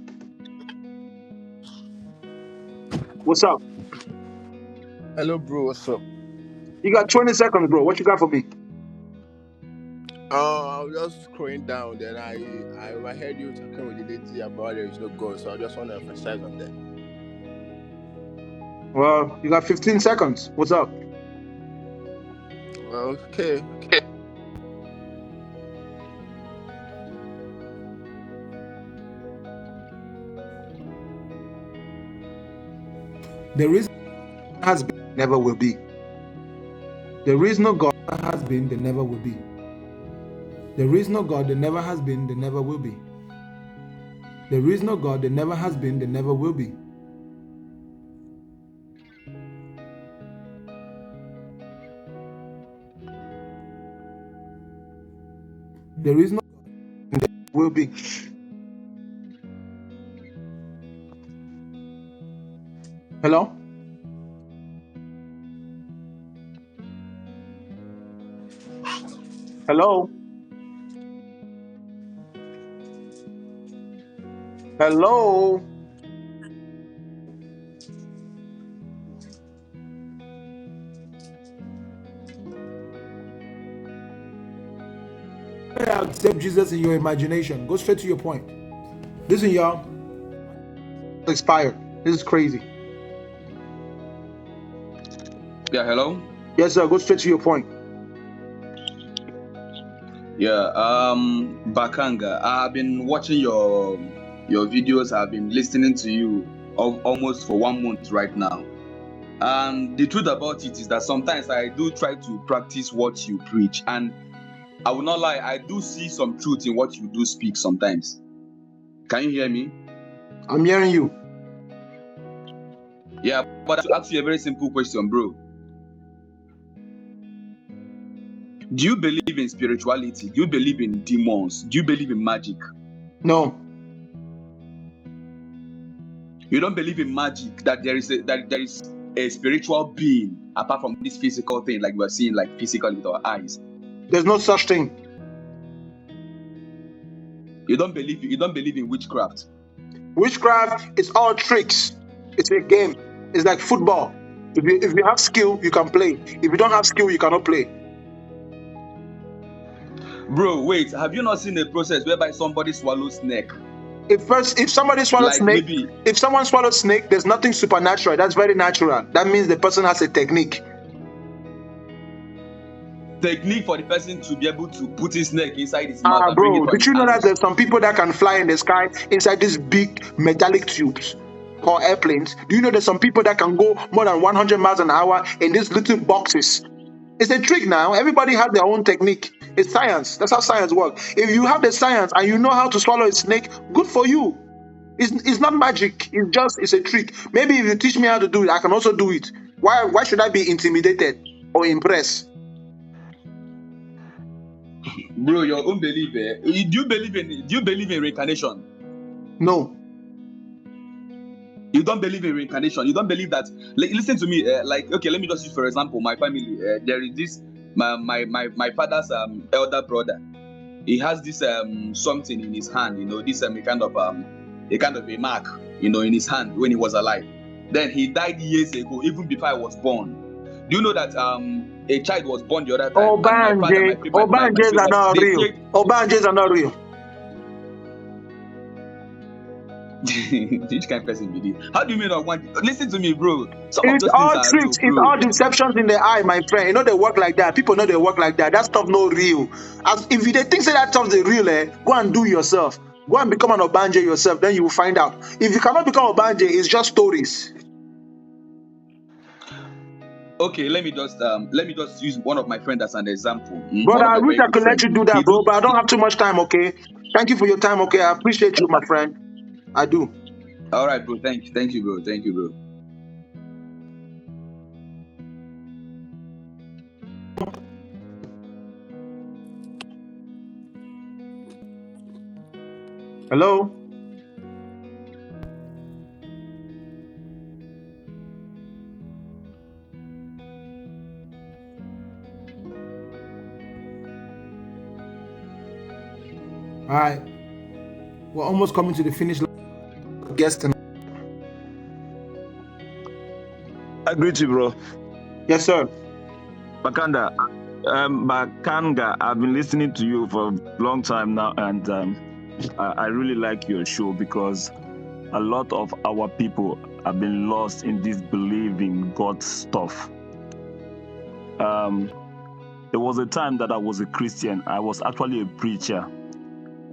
What's up? Hello, bro. What's up? You got 20 seconds, bro. What you got for me? I was just scrolling down, then I heard you talking with the lady about there is no God, so I just want to emphasize on that. Well, you got 15 seconds. What's up? Well, okay. There is Has been, never will be. There is no God. has been, there never will be. There is no God, there never has been, there never will be. There is no God, there never has been, there never will be. There is no God, there will be. Hello? Hello? Hello? accept Jesus in your imagination. Go straight to your point. Listen, y'all. Expired. This is crazy. Yeah, hello? Yes, sir. Go straight to your point. Yeah, Bakanga, I've been watching your videos. I've been listening to you almost for 1 month right now. And the truth about it is that sometimes I do try to practice what you preach. And I will not lie, I do see some truth in what you do speak sometimes. Can you hear me? I'm hearing you. Yeah, but to ask you a very simple question, bro. Do you believe in spirituality? Do you believe in demons? Do you believe in magic? No. You don't believe in magic, that there is a spiritual being apart from this physical thing, like we're seeing, like physically with our eyes. There's no such thing. You don't believe in witchcraft. Witchcraft is all tricks. It's a game. It's like football. If you have skill, you can play. If you don't have skill, you cannot play. Bro, wait. Have you not seen a process whereby somebody swallows snake? If somebody swallows Like snake, maybe if someone swallows snake, there's nothing supernatural. That's very natural. That means the person has a technique. technique for the person to be able to put his snake inside his mouth and bring it Bro, from did his you know that anus. there's some people that can fly in the sky inside these big metallic tubes called airplanes? Do you know there's some people that can go more than 100 miles an hour in these little boxes? It's a trick now. Everybody has their own technique. It's science. That's how science works. If you have the science and you know how to swallow a snake, good for you. It's not magic. It's a trick. Maybe if you teach me how to do it, I can also do it. Why should I be intimidated or impressed? Bro, your unbelief. Do you believe in reincarnation? No. You don't believe in reincarnation. You don't believe that. Like, listen to me. Okay, let me just use for example my family. There is this my father's elder brother. He has this something in his hand. You know, this a kind of a mark. You know, in his hand when he was alive. Then he died years ago, even before I was born. Do you know that a child was born the other time? Obanjes are not real. Obanjes are not real. Which kind of person be this? How do you mean I want? Listen to me, bro. It's all tricks. It's all deceptions in the eye, my friend. You know they work like that. People know they work like that. That stuff no real. As if they think that stuff is real, go and do yourself. Go and become an Obanje yourself. Then you will find out. If you cannot become Obanje, it's just stories. Okay, let me just use one of my friends as an example. Brother, I wish I could let you do that, bro, but I don't have too much time, okay? Thank you for your time, okay? I appreciate you, my friend. I do. All right, bro. Thank you, bro. Thank you, bro. Hello? All right, we're almost coming to the finish line. Guest and I greet you, bro. Yes, sir. Bakanga, I've been listening to you for a long time now, and I really like your show because a lot of our people have been lost in this belief in God stuff. There was a time that I was a Christian. I was actually a preacher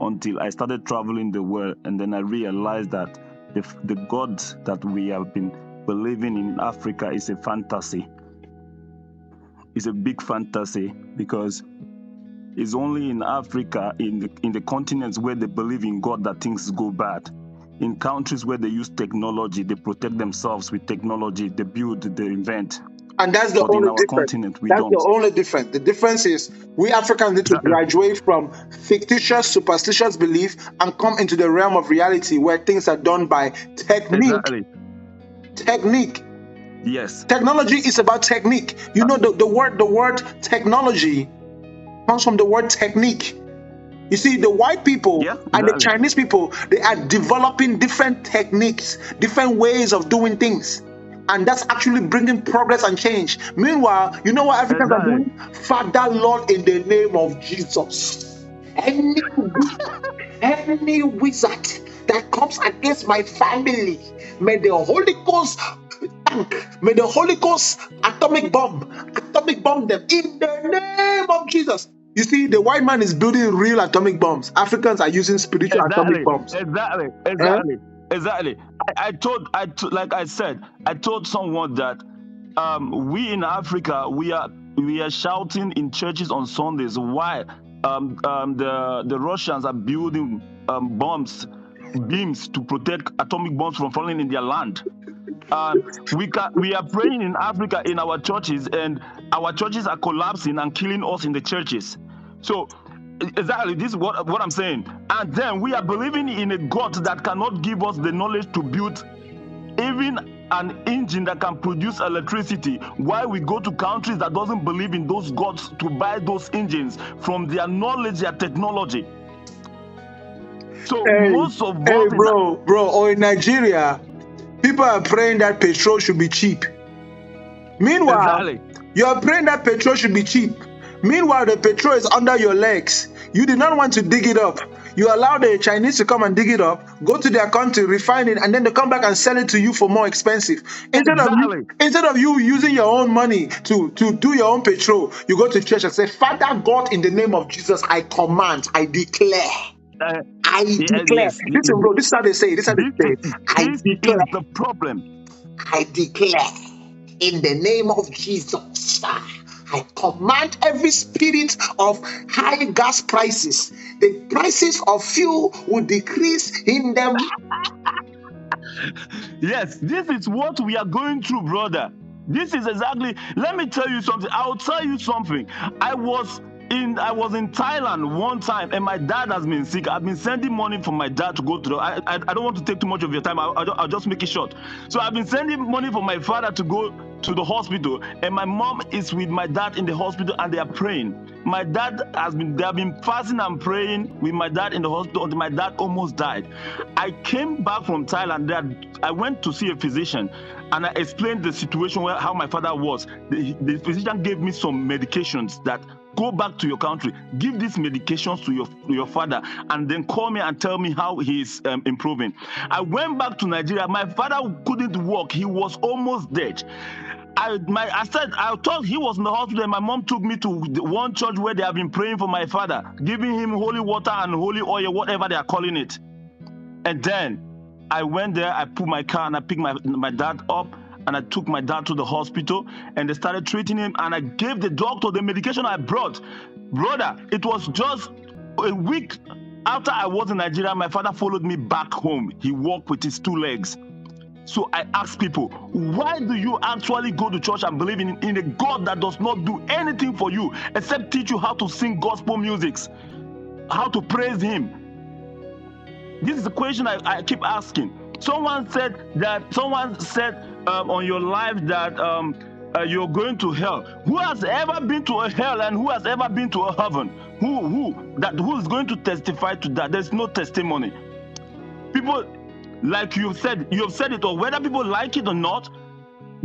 until I started traveling the world, and then I realized that the God that we have been believing in Africa is a fantasy. It's a big fantasy because it's only in Africa, in the continents where they believe in God, that things go bad. In countries where they use technology, they protect themselves with technology, they build, they invent. And that's the only difference. That's the only difference. The difference is we Africans need to graduate from fictitious, superstitious belief and come into the realm of reality where things are done by technique. Exactly. Technique. Yes. Technology is about technique. You know, the word technology comes from the word technique. You see, the white people and the Chinese people, they are developing different techniques, different ways of doing things. And that's actually bringing progress and change. Meanwhile, you know what Africans are doing? Father, Lord, in the name of Jesus. Any wizard that comes against my family, may the Holy Ghost atomic bomb them in the name of Jesus. You see, the white man is building real atomic bombs. Africans are using spiritual atomic bombs. Exactly. I told someone that we in Africa we are shouting in churches on Sundays why the Russians are building beams to protect atomic bombs from falling in their land. We are praying in Africa in our churches, and our churches are collapsing and killing us in the churches. So exactly, this is what I'm saying. And then we are believing in a God that cannot give us the knowledge to build even an engine that can produce electricity, while we go to countries that doesn't believe in those gods to buy those engines from their knowledge, their technology. So most of us in Nigeria, people are praying that petrol should be cheap. Meanwhile, you are praying that petrol should be cheap. Meanwhile, the petrol is under your legs. You did not want to dig it up. You allow the Chinese to come and dig it up, go to their country, refine it, and then they come back and sell it to you for more expensive. Exactly. Instead of you using your own money to do your own petrol, you go to church and say, Father God, in the name of Jesus, I command, I declare. I declare. Yes. Listen, bro, this is how they say it. This is how they say it. I This declare. is the problem. I declare in the name of Jesus. I command every spirit of high gas prices. The prices of fuel will decrease in them. Yes, this is what we are going through, brother. This is exactly. Let me tell you something. I'll tell you something. I was in Thailand one time, and my dad has been sick. I've been sending money for my dad to go to. I don't want to take too much of your time. I'll just make it short. So I've been sending money for my father to go to the hospital, and my mom is with my dad in the hospital, and they are praying. My dad they have been fasting and praying with my dad in the hospital until my dad almost died. I came back from Thailand. I went to see a physician, and I explained the situation how my father was. The physician gave me some medications that go back to your country, give these medications to your father, and then call me and tell me how he is improving. I went back to Nigeria. My father couldn't walk. He was almost dead. I thought he was in the hospital, and my mom took me to one church where they have been praying for my father, giving him holy water and holy oil, whatever they are calling it. And then I went there, I put my car, and I picked my dad up, and I took my dad to the hospital, and they started treating him, and I gave the doctor the medication I brought. Brother, it was just a week after I was in Nigeria, my father followed me back home. He walked with his two legs. So I ask people, why do you actually go to church and believe in a God that does not do anything for you except teach you how to sing gospel music, how to praise him? This is the question I keep asking. Someone said on your life that you're going to hell. Who has ever been to a hell, and who has ever been to a heaven? Who is going to testify to that? There's no testimony. People, like you have said it, or whether people like it or not,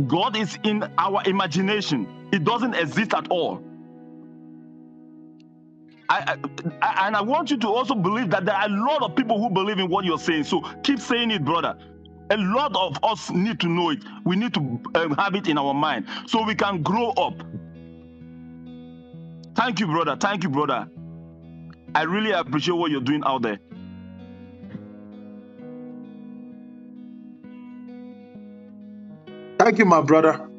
God is in our imagination. It doesn't exist at all. And I want you to also believe that there are a lot of people who believe in what you're saying. So keep saying it, brother. A lot of us need to know it. We need to have it in our mind so we can grow up. Thank you, brother. Thank you, brother. I really appreciate what you're doing out there. Thank you, my brother.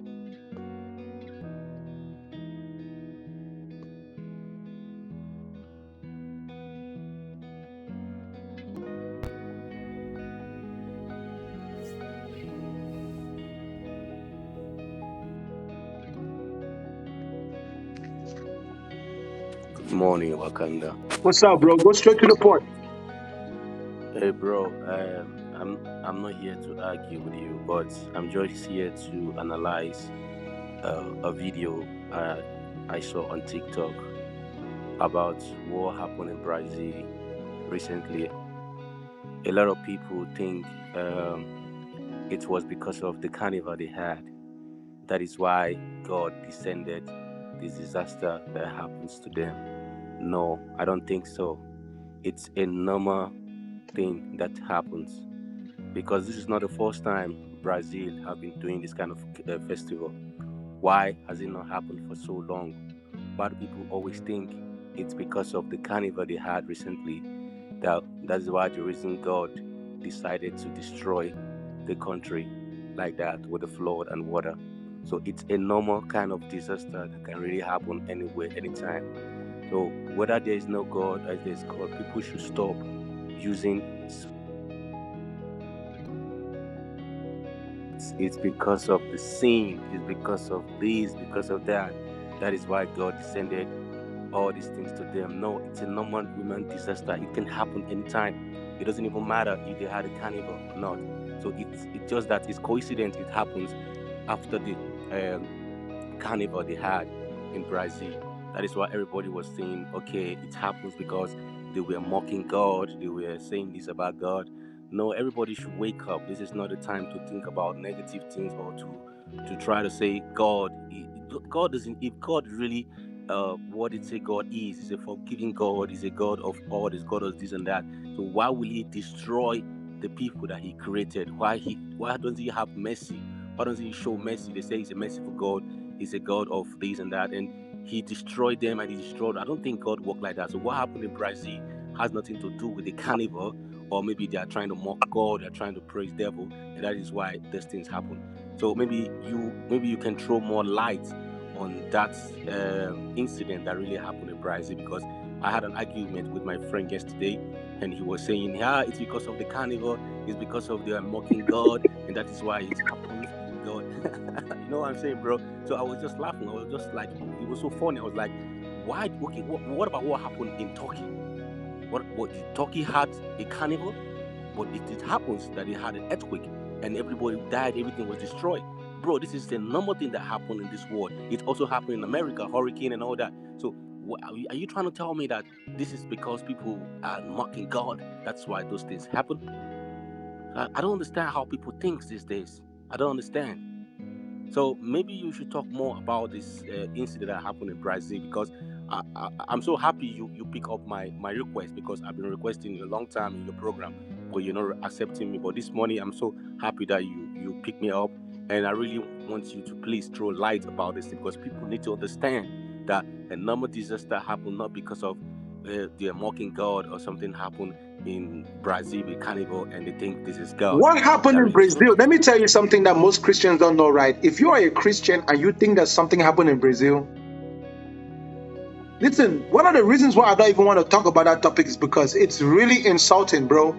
Good morning, Wakanda. What's up, bro? Go straight to the point. Hey, bro. I'm not here to argue with you, but I'm just here to analyze a video I saw on TikTok about what happened in Brazil recently. A lot of people think it was because of the carnival they had. That is why God descended this disaster that happens to them. No, I don't think so. It's a normal thing that happens, because this is not the first time Brazil have been doing this kind of festival. Why has it not happened for so long? Why do people always think it's because of the carnival they had recently? That's why the reason God decided to destroy the country like that with the flood and water. So it's a normal kind of disaster that can really happen anywhere, anytime. So whether there is no God, as there's God, people should stop using. It's because of the sin, it's because of this, because of that. That is why God descended all these things to them. No, it's a normal human disaster. It can happen anytime. It doesn't even matter if they had a carnival or not. So it's just that it's coincidence. It happens after the carnival they had in Brazil. That is why everybody was saying, okay, it happens because they were mocking God. They were saying this about God. No, everybody should wake up. This is not the time to think about negative things or to try to say God doesn't. If God really what it say God is. He's a forgiving God. He's a God of all. He's God of this and that. So why will He destroy the people that He created? Why doesn't He have mercy? Why doesn't He show mercy? They say He's a merciful God. He's a God of this and that, and He destroyed them and He destroyed. I don't think God worked like that. So what happened in Brazil has nothing to do with the carnival, or maybe they are trying to mock God, they're trying to praise devil, and that is why these things happen. So maybe you can throw more light on that incident that really happened in Brazil, because I had an argument with my friend yesterday, and he was saying, yeah, it's because of the carnival, it's because of the mocking God, and that is why it happened. God, you know what I'm saying, bro? So I was just laughing. I was just like, it was so funny. I was like, why? Okay, what about what happened in Turkey? What Turkey had a carnival, but it happens that it had an earthquake and everybody died, everything was destroyed. Bro, this is the normal thing that happened in this world. It also happened in America, hurricane and all that. So are you trying to tell me that this is because people are mocking God? That's why those things happen? I don't understand how people think these days. I don't understand. So maybe you should talk more about this incident that happened in Brazil, because I'm so happy you pick up my request, because I've been requesting a long time in your program, but you're not accepting me. But this morning I'm so happy that you pick me up, and I really want you to please throw light about this, because people need to understand that a normal disaster happened not because of they're mocking God or something happened in Brazil with carnival and they think this is God. What happened in Brazil? Let me tell you something that most Christians don't know, right? If you are a Christian and you think that something happened in Brazil, listen, one of the reasons why I don't even want to talk about that topic is because it's really insulting, bro.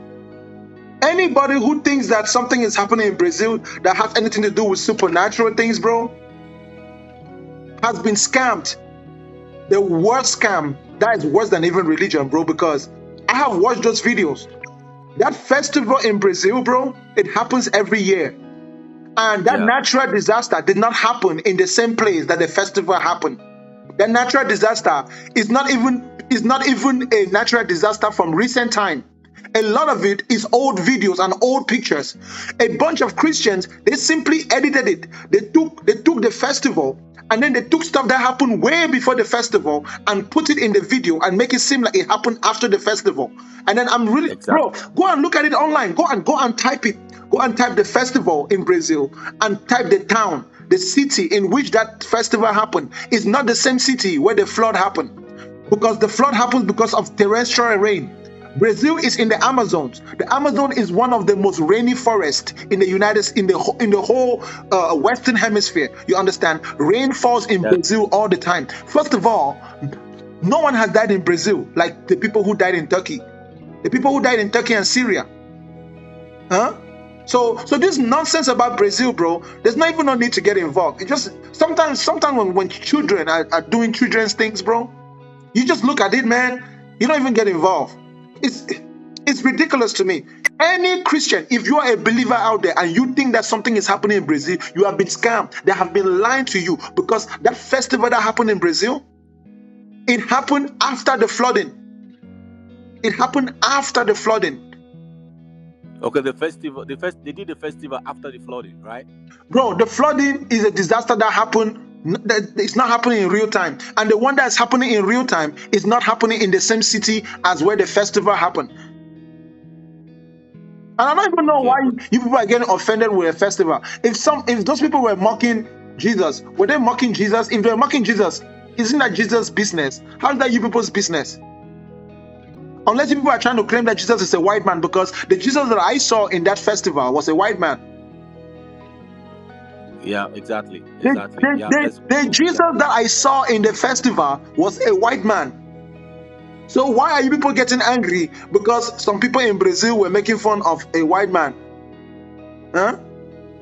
Anybody who thinks that something is happening in Brazil that has anything to do with supernatural things, bro, has been scammed. The worst scam, that is worse than even religion, bro, because I have watched those videos. That festival in Brazil, bro, it happens every year. And that natural disaster did not happen in the same place that the festival happened. The natural disaster is not even a natural disaster from recent time. A lot of it is old videos and old pictures. A bunch of Christians, they simply edited it. They took the festival and then they took stuff that happened way before the festival and put it in the video and make it seem like it happened after the festival. And then I'm really, bro, go and look at it online. Go and type it. Go and type the festival in Brazil and type the town, the city in which that festival happened. It's not the same city where the flood happened, because the flood happens because of terrestrial rain. Brazil is in the Amazons. The Amazon is one of the most rainy forests in the whole Western Hemisphere. You understand? Rain falls in Brazil all the time. First of all, no one has died in Brazil like the people who died in Turkey. The people who died in Turkey and Syria. Huh? So this nonsense about Brazil, bro, there's not even no need to get involved. It just sometimes when children are doing children's things, bro, you just look at it, man. You don't even get involved. It's ridiculous to me. Any Christian, if you are a believer out there and you think that something is happening in Brazil, you have been scammed. They have been lying to you, because that festival that happened in Brazil, it happened after the flooding. It happened after the flooding. Okay, they did the festival after the flooding, right? Bro, the flooding is a disaster that happened. It's not happening in real time. And the one that's happening in real time is not happening in the same city as where the festival happened. And I don't even know why you people are getting offended with a festival. If those people were mocking Jesus, were they mocking Jesus? If they're mocking Jesus, isn't that Jesus' business? How is that you people's business? Unless you people are trying to claim that Jesus is a white man, because the Jesus that I saw in that festival was a white man. Yeah, exactly. The Jesus that I saw in the festival was a white man. So why are you people getting angry because some people in Brazil were making fun of a white man? Huh?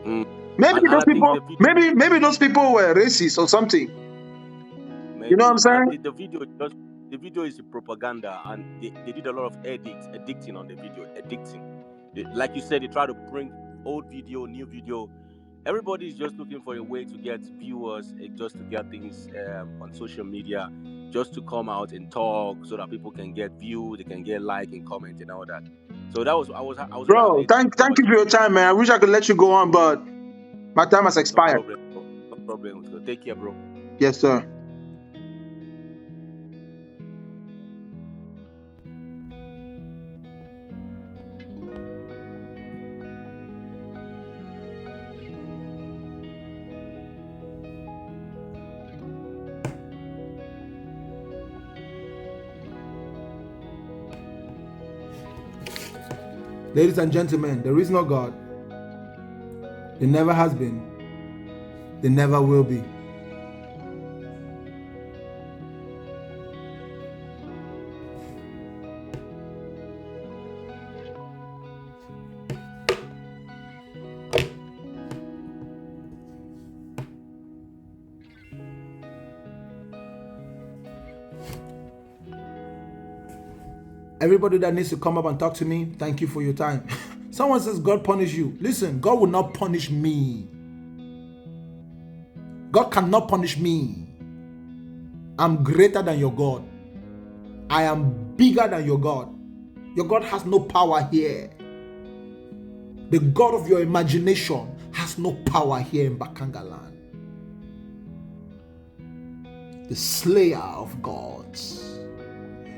Maybe those people were racist or something. Maybe. You know what I'm saying? The video is propaganda, and they did a lot of editing on the video. Like you said, they try to bring old video, new video. Everybody is just looking for a way to get viewers, just to get things on social media, just to come out and talk so that people can get view, they can get like and comment and all that. So that was I was. Bro, thank you for your time, man. I wish I could let you go on, but my time has expired. No problem. Take care, bro. Yes, sir. Ladies and gentlemen, there is no God. There never has been. There never will be. Everybody that needs to come up and talk to me, thank you for your time. Someone says God punish you. Listen, God will not punish me. God cannot punish me. I'm greater than your God. I am bigger than your God. Your God has no power here. The God of your imagination has no power here in Bakanga land. The slayer of gods.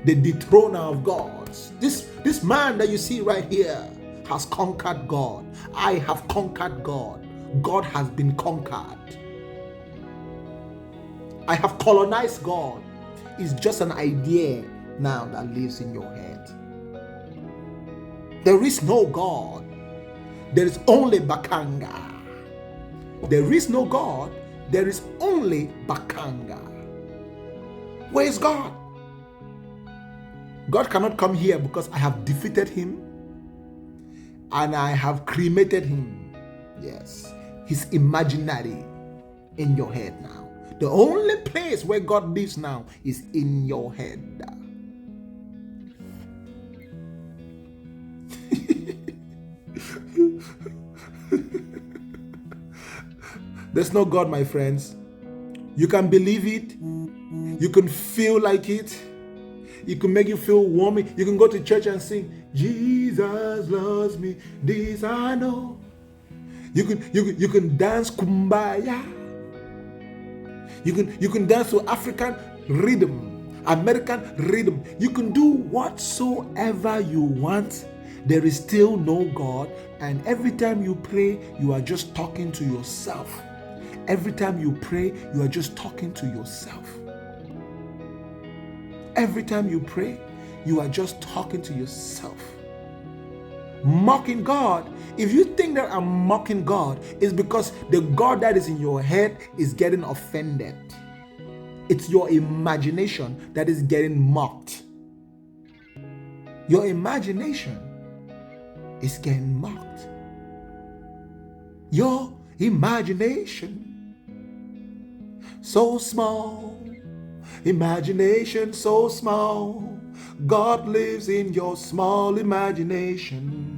The dethroner of gods. This man that you see right here has conquered God. I have conquered God. God has been conquered. I have colonized God. It's just an idea now that lives in your head. There is no God. There is only Bakanga. There is no God. There is only Bakanga. Where is God? God cannot come here because I have defeated him and I have cremated him. Yes, he's imaginary in your head now. The only place where God lives now is in your head. There's no God, my friends. You can believe it. You can feel like it. It can make you feel warm. You can go to church and sing, Jesus loves me, this I know. You can dance kumbaya. You can dance to African rhythm, American rhythm. You can do whatsoever you want. There is still no God. And every time you pray, you are just talking to yourself. Every time you pray, you are just talking to yourself. Every time you pray, you are just talking to yourself. Mocking God. If you think that I'm mocking God, it's because the God that is in your head is getting offended. It's your imagination that is getting mocked. Your imagination is getting mocked. Your imagination, so small. Imagination so small. God lives in your small imagination.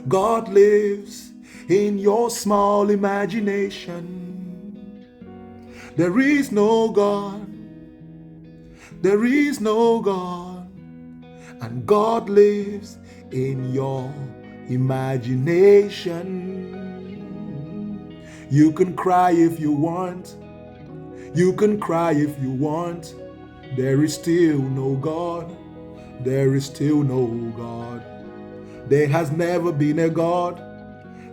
God lives in your small imagination. There is no God. There is no God. And God lives in your imagination. You can cry if you want. You can cry if you want. There is still no God. There is still no God. There has never been a God,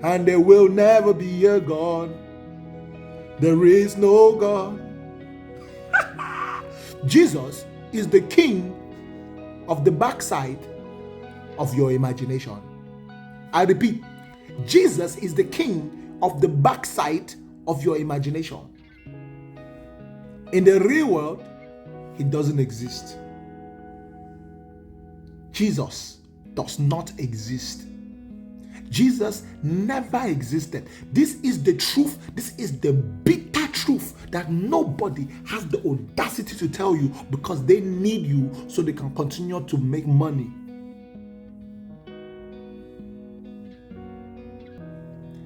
and there will never be a God. There is no God. Jesus is the king of the backside of your imagination. I repeat, Jesus is the king of the backside of your imagination. In the real world, he doesn't exist. Jesus does not exist. Jesus never existed. This is the truth. This is the bitter truth that nobody has the audacity to tell you because they need you so they can continue to make money.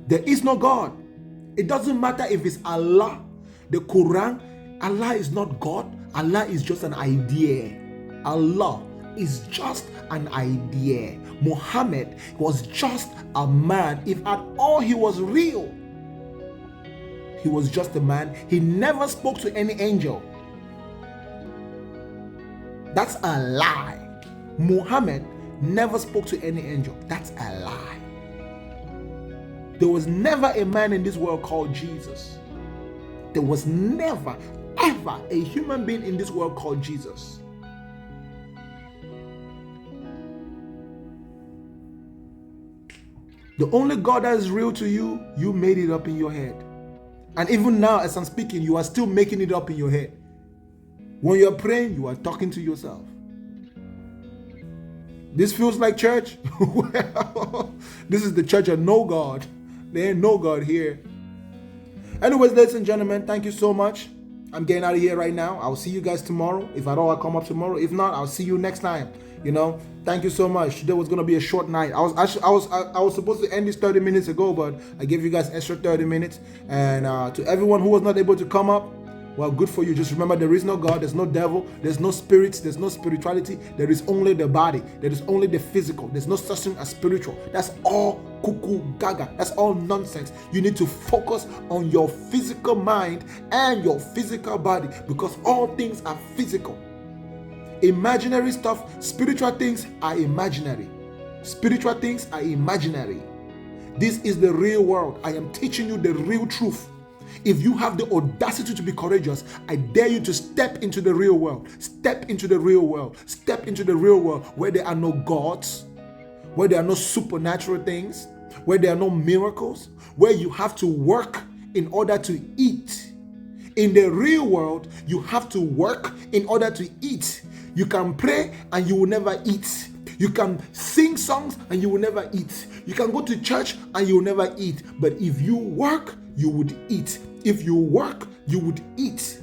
There is no God. It doesn't matter if it's Allah, the Quran. Allah is not God. Allah is just an idea. Allah is just an idea. Muhammad was just a man. If at all he was real, he was just a man. He never spoke to any angel. That's a lie. Muhammad never spoke to any angel. That's a lie. There was never a man in this world called Jesus. There was never, ever a human being in this world called Jesus. The only God that is real to you, you made it up in your head. And even now, as I'm speaking, you are still making it up in your head. When you're praying, you are talking to yourself. This feels like church? Well, this is the church of no God. There ain't no God here. Anyways, ladies and gentlemen, thank you so much. I'm getting out of here right now. I'll see you guys tomorrow. If at all I come up tomorrow. If not, I'll see you next time. Thank you so much. Today was gonna be a short night. I was supposed to end this 30 minutes ago, but I gave you guys extra 30 minutes. And to everyone who was not able to come up, well, good for you. Just remember, there is no God, there's no devil, there's no spirits, there's no spirituality. There is only the body. There is only the physical. There's no such thing as spiritual. That's all cuckoo gaga. That's all nonsense. You need to focus on your physical mind and your physical body, because all things are physical. Imaginary stuff, spiritual things are imaginary. Spiritual things are imaginary. This is the real world. I am teaching you the real truth. If you have the audacity to be courageous, I dare you to step into the real world. Step into the real world. Step into the real world where there are no gods, where there are no supernatural things, where there are no miracles, where you have to work in order to eat. In the real world, you have to work in order to eat. You can pray and you will never eat. You can sing songs and you will never eat. You can go to church and you will never eat. But if you work, you would eat. If you work, you would eat.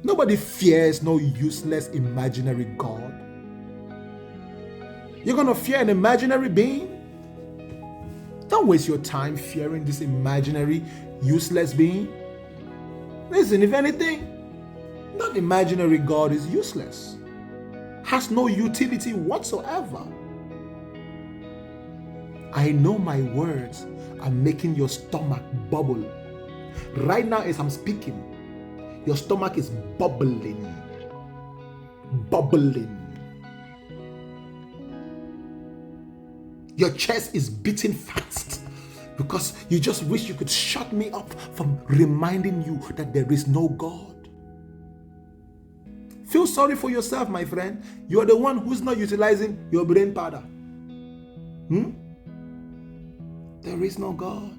Nobody fears no useless imaginary God. You're going to fear an imaginary being? Don't waste your time fearing this imaginary, useless being. Listen, if anything, that imaginary God is useless, has no utility whatsoever. I know my words are making your stomach bubble. Right now, as I'm speaking, your stomach is bubbling. Bubbling. Your chest is beating fast because you just wish you could shut me up from reminding you that there is no God. Feel sorry for yourself, my friend. You are the one who's not utilizing your brain powder. There is no God.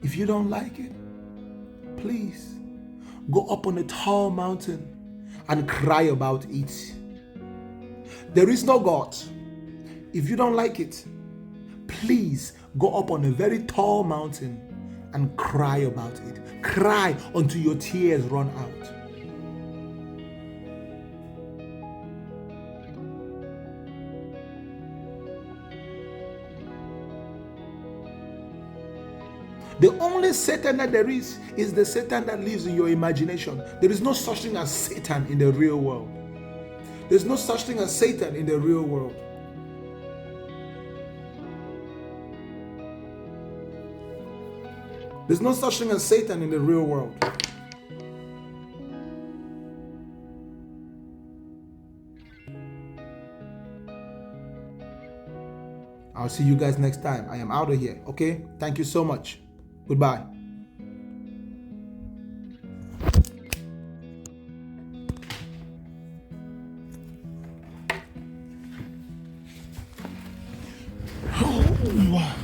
If you don't like it, please go up on a tall mountain and cry about it. There is no God. If you don't like it, please go up on a very tall mountain and cry about it. Cry until your tears run out. The only Satan that there is the Satan that lives in your imagination. There is no such thing as Satan in the real world. There's no such thing as Satan in the real world. There's no such thing as Satan in the real world. I'll see you guys next time. I am out of here, okay? Thank you so much. Goodbye. Oh, wow.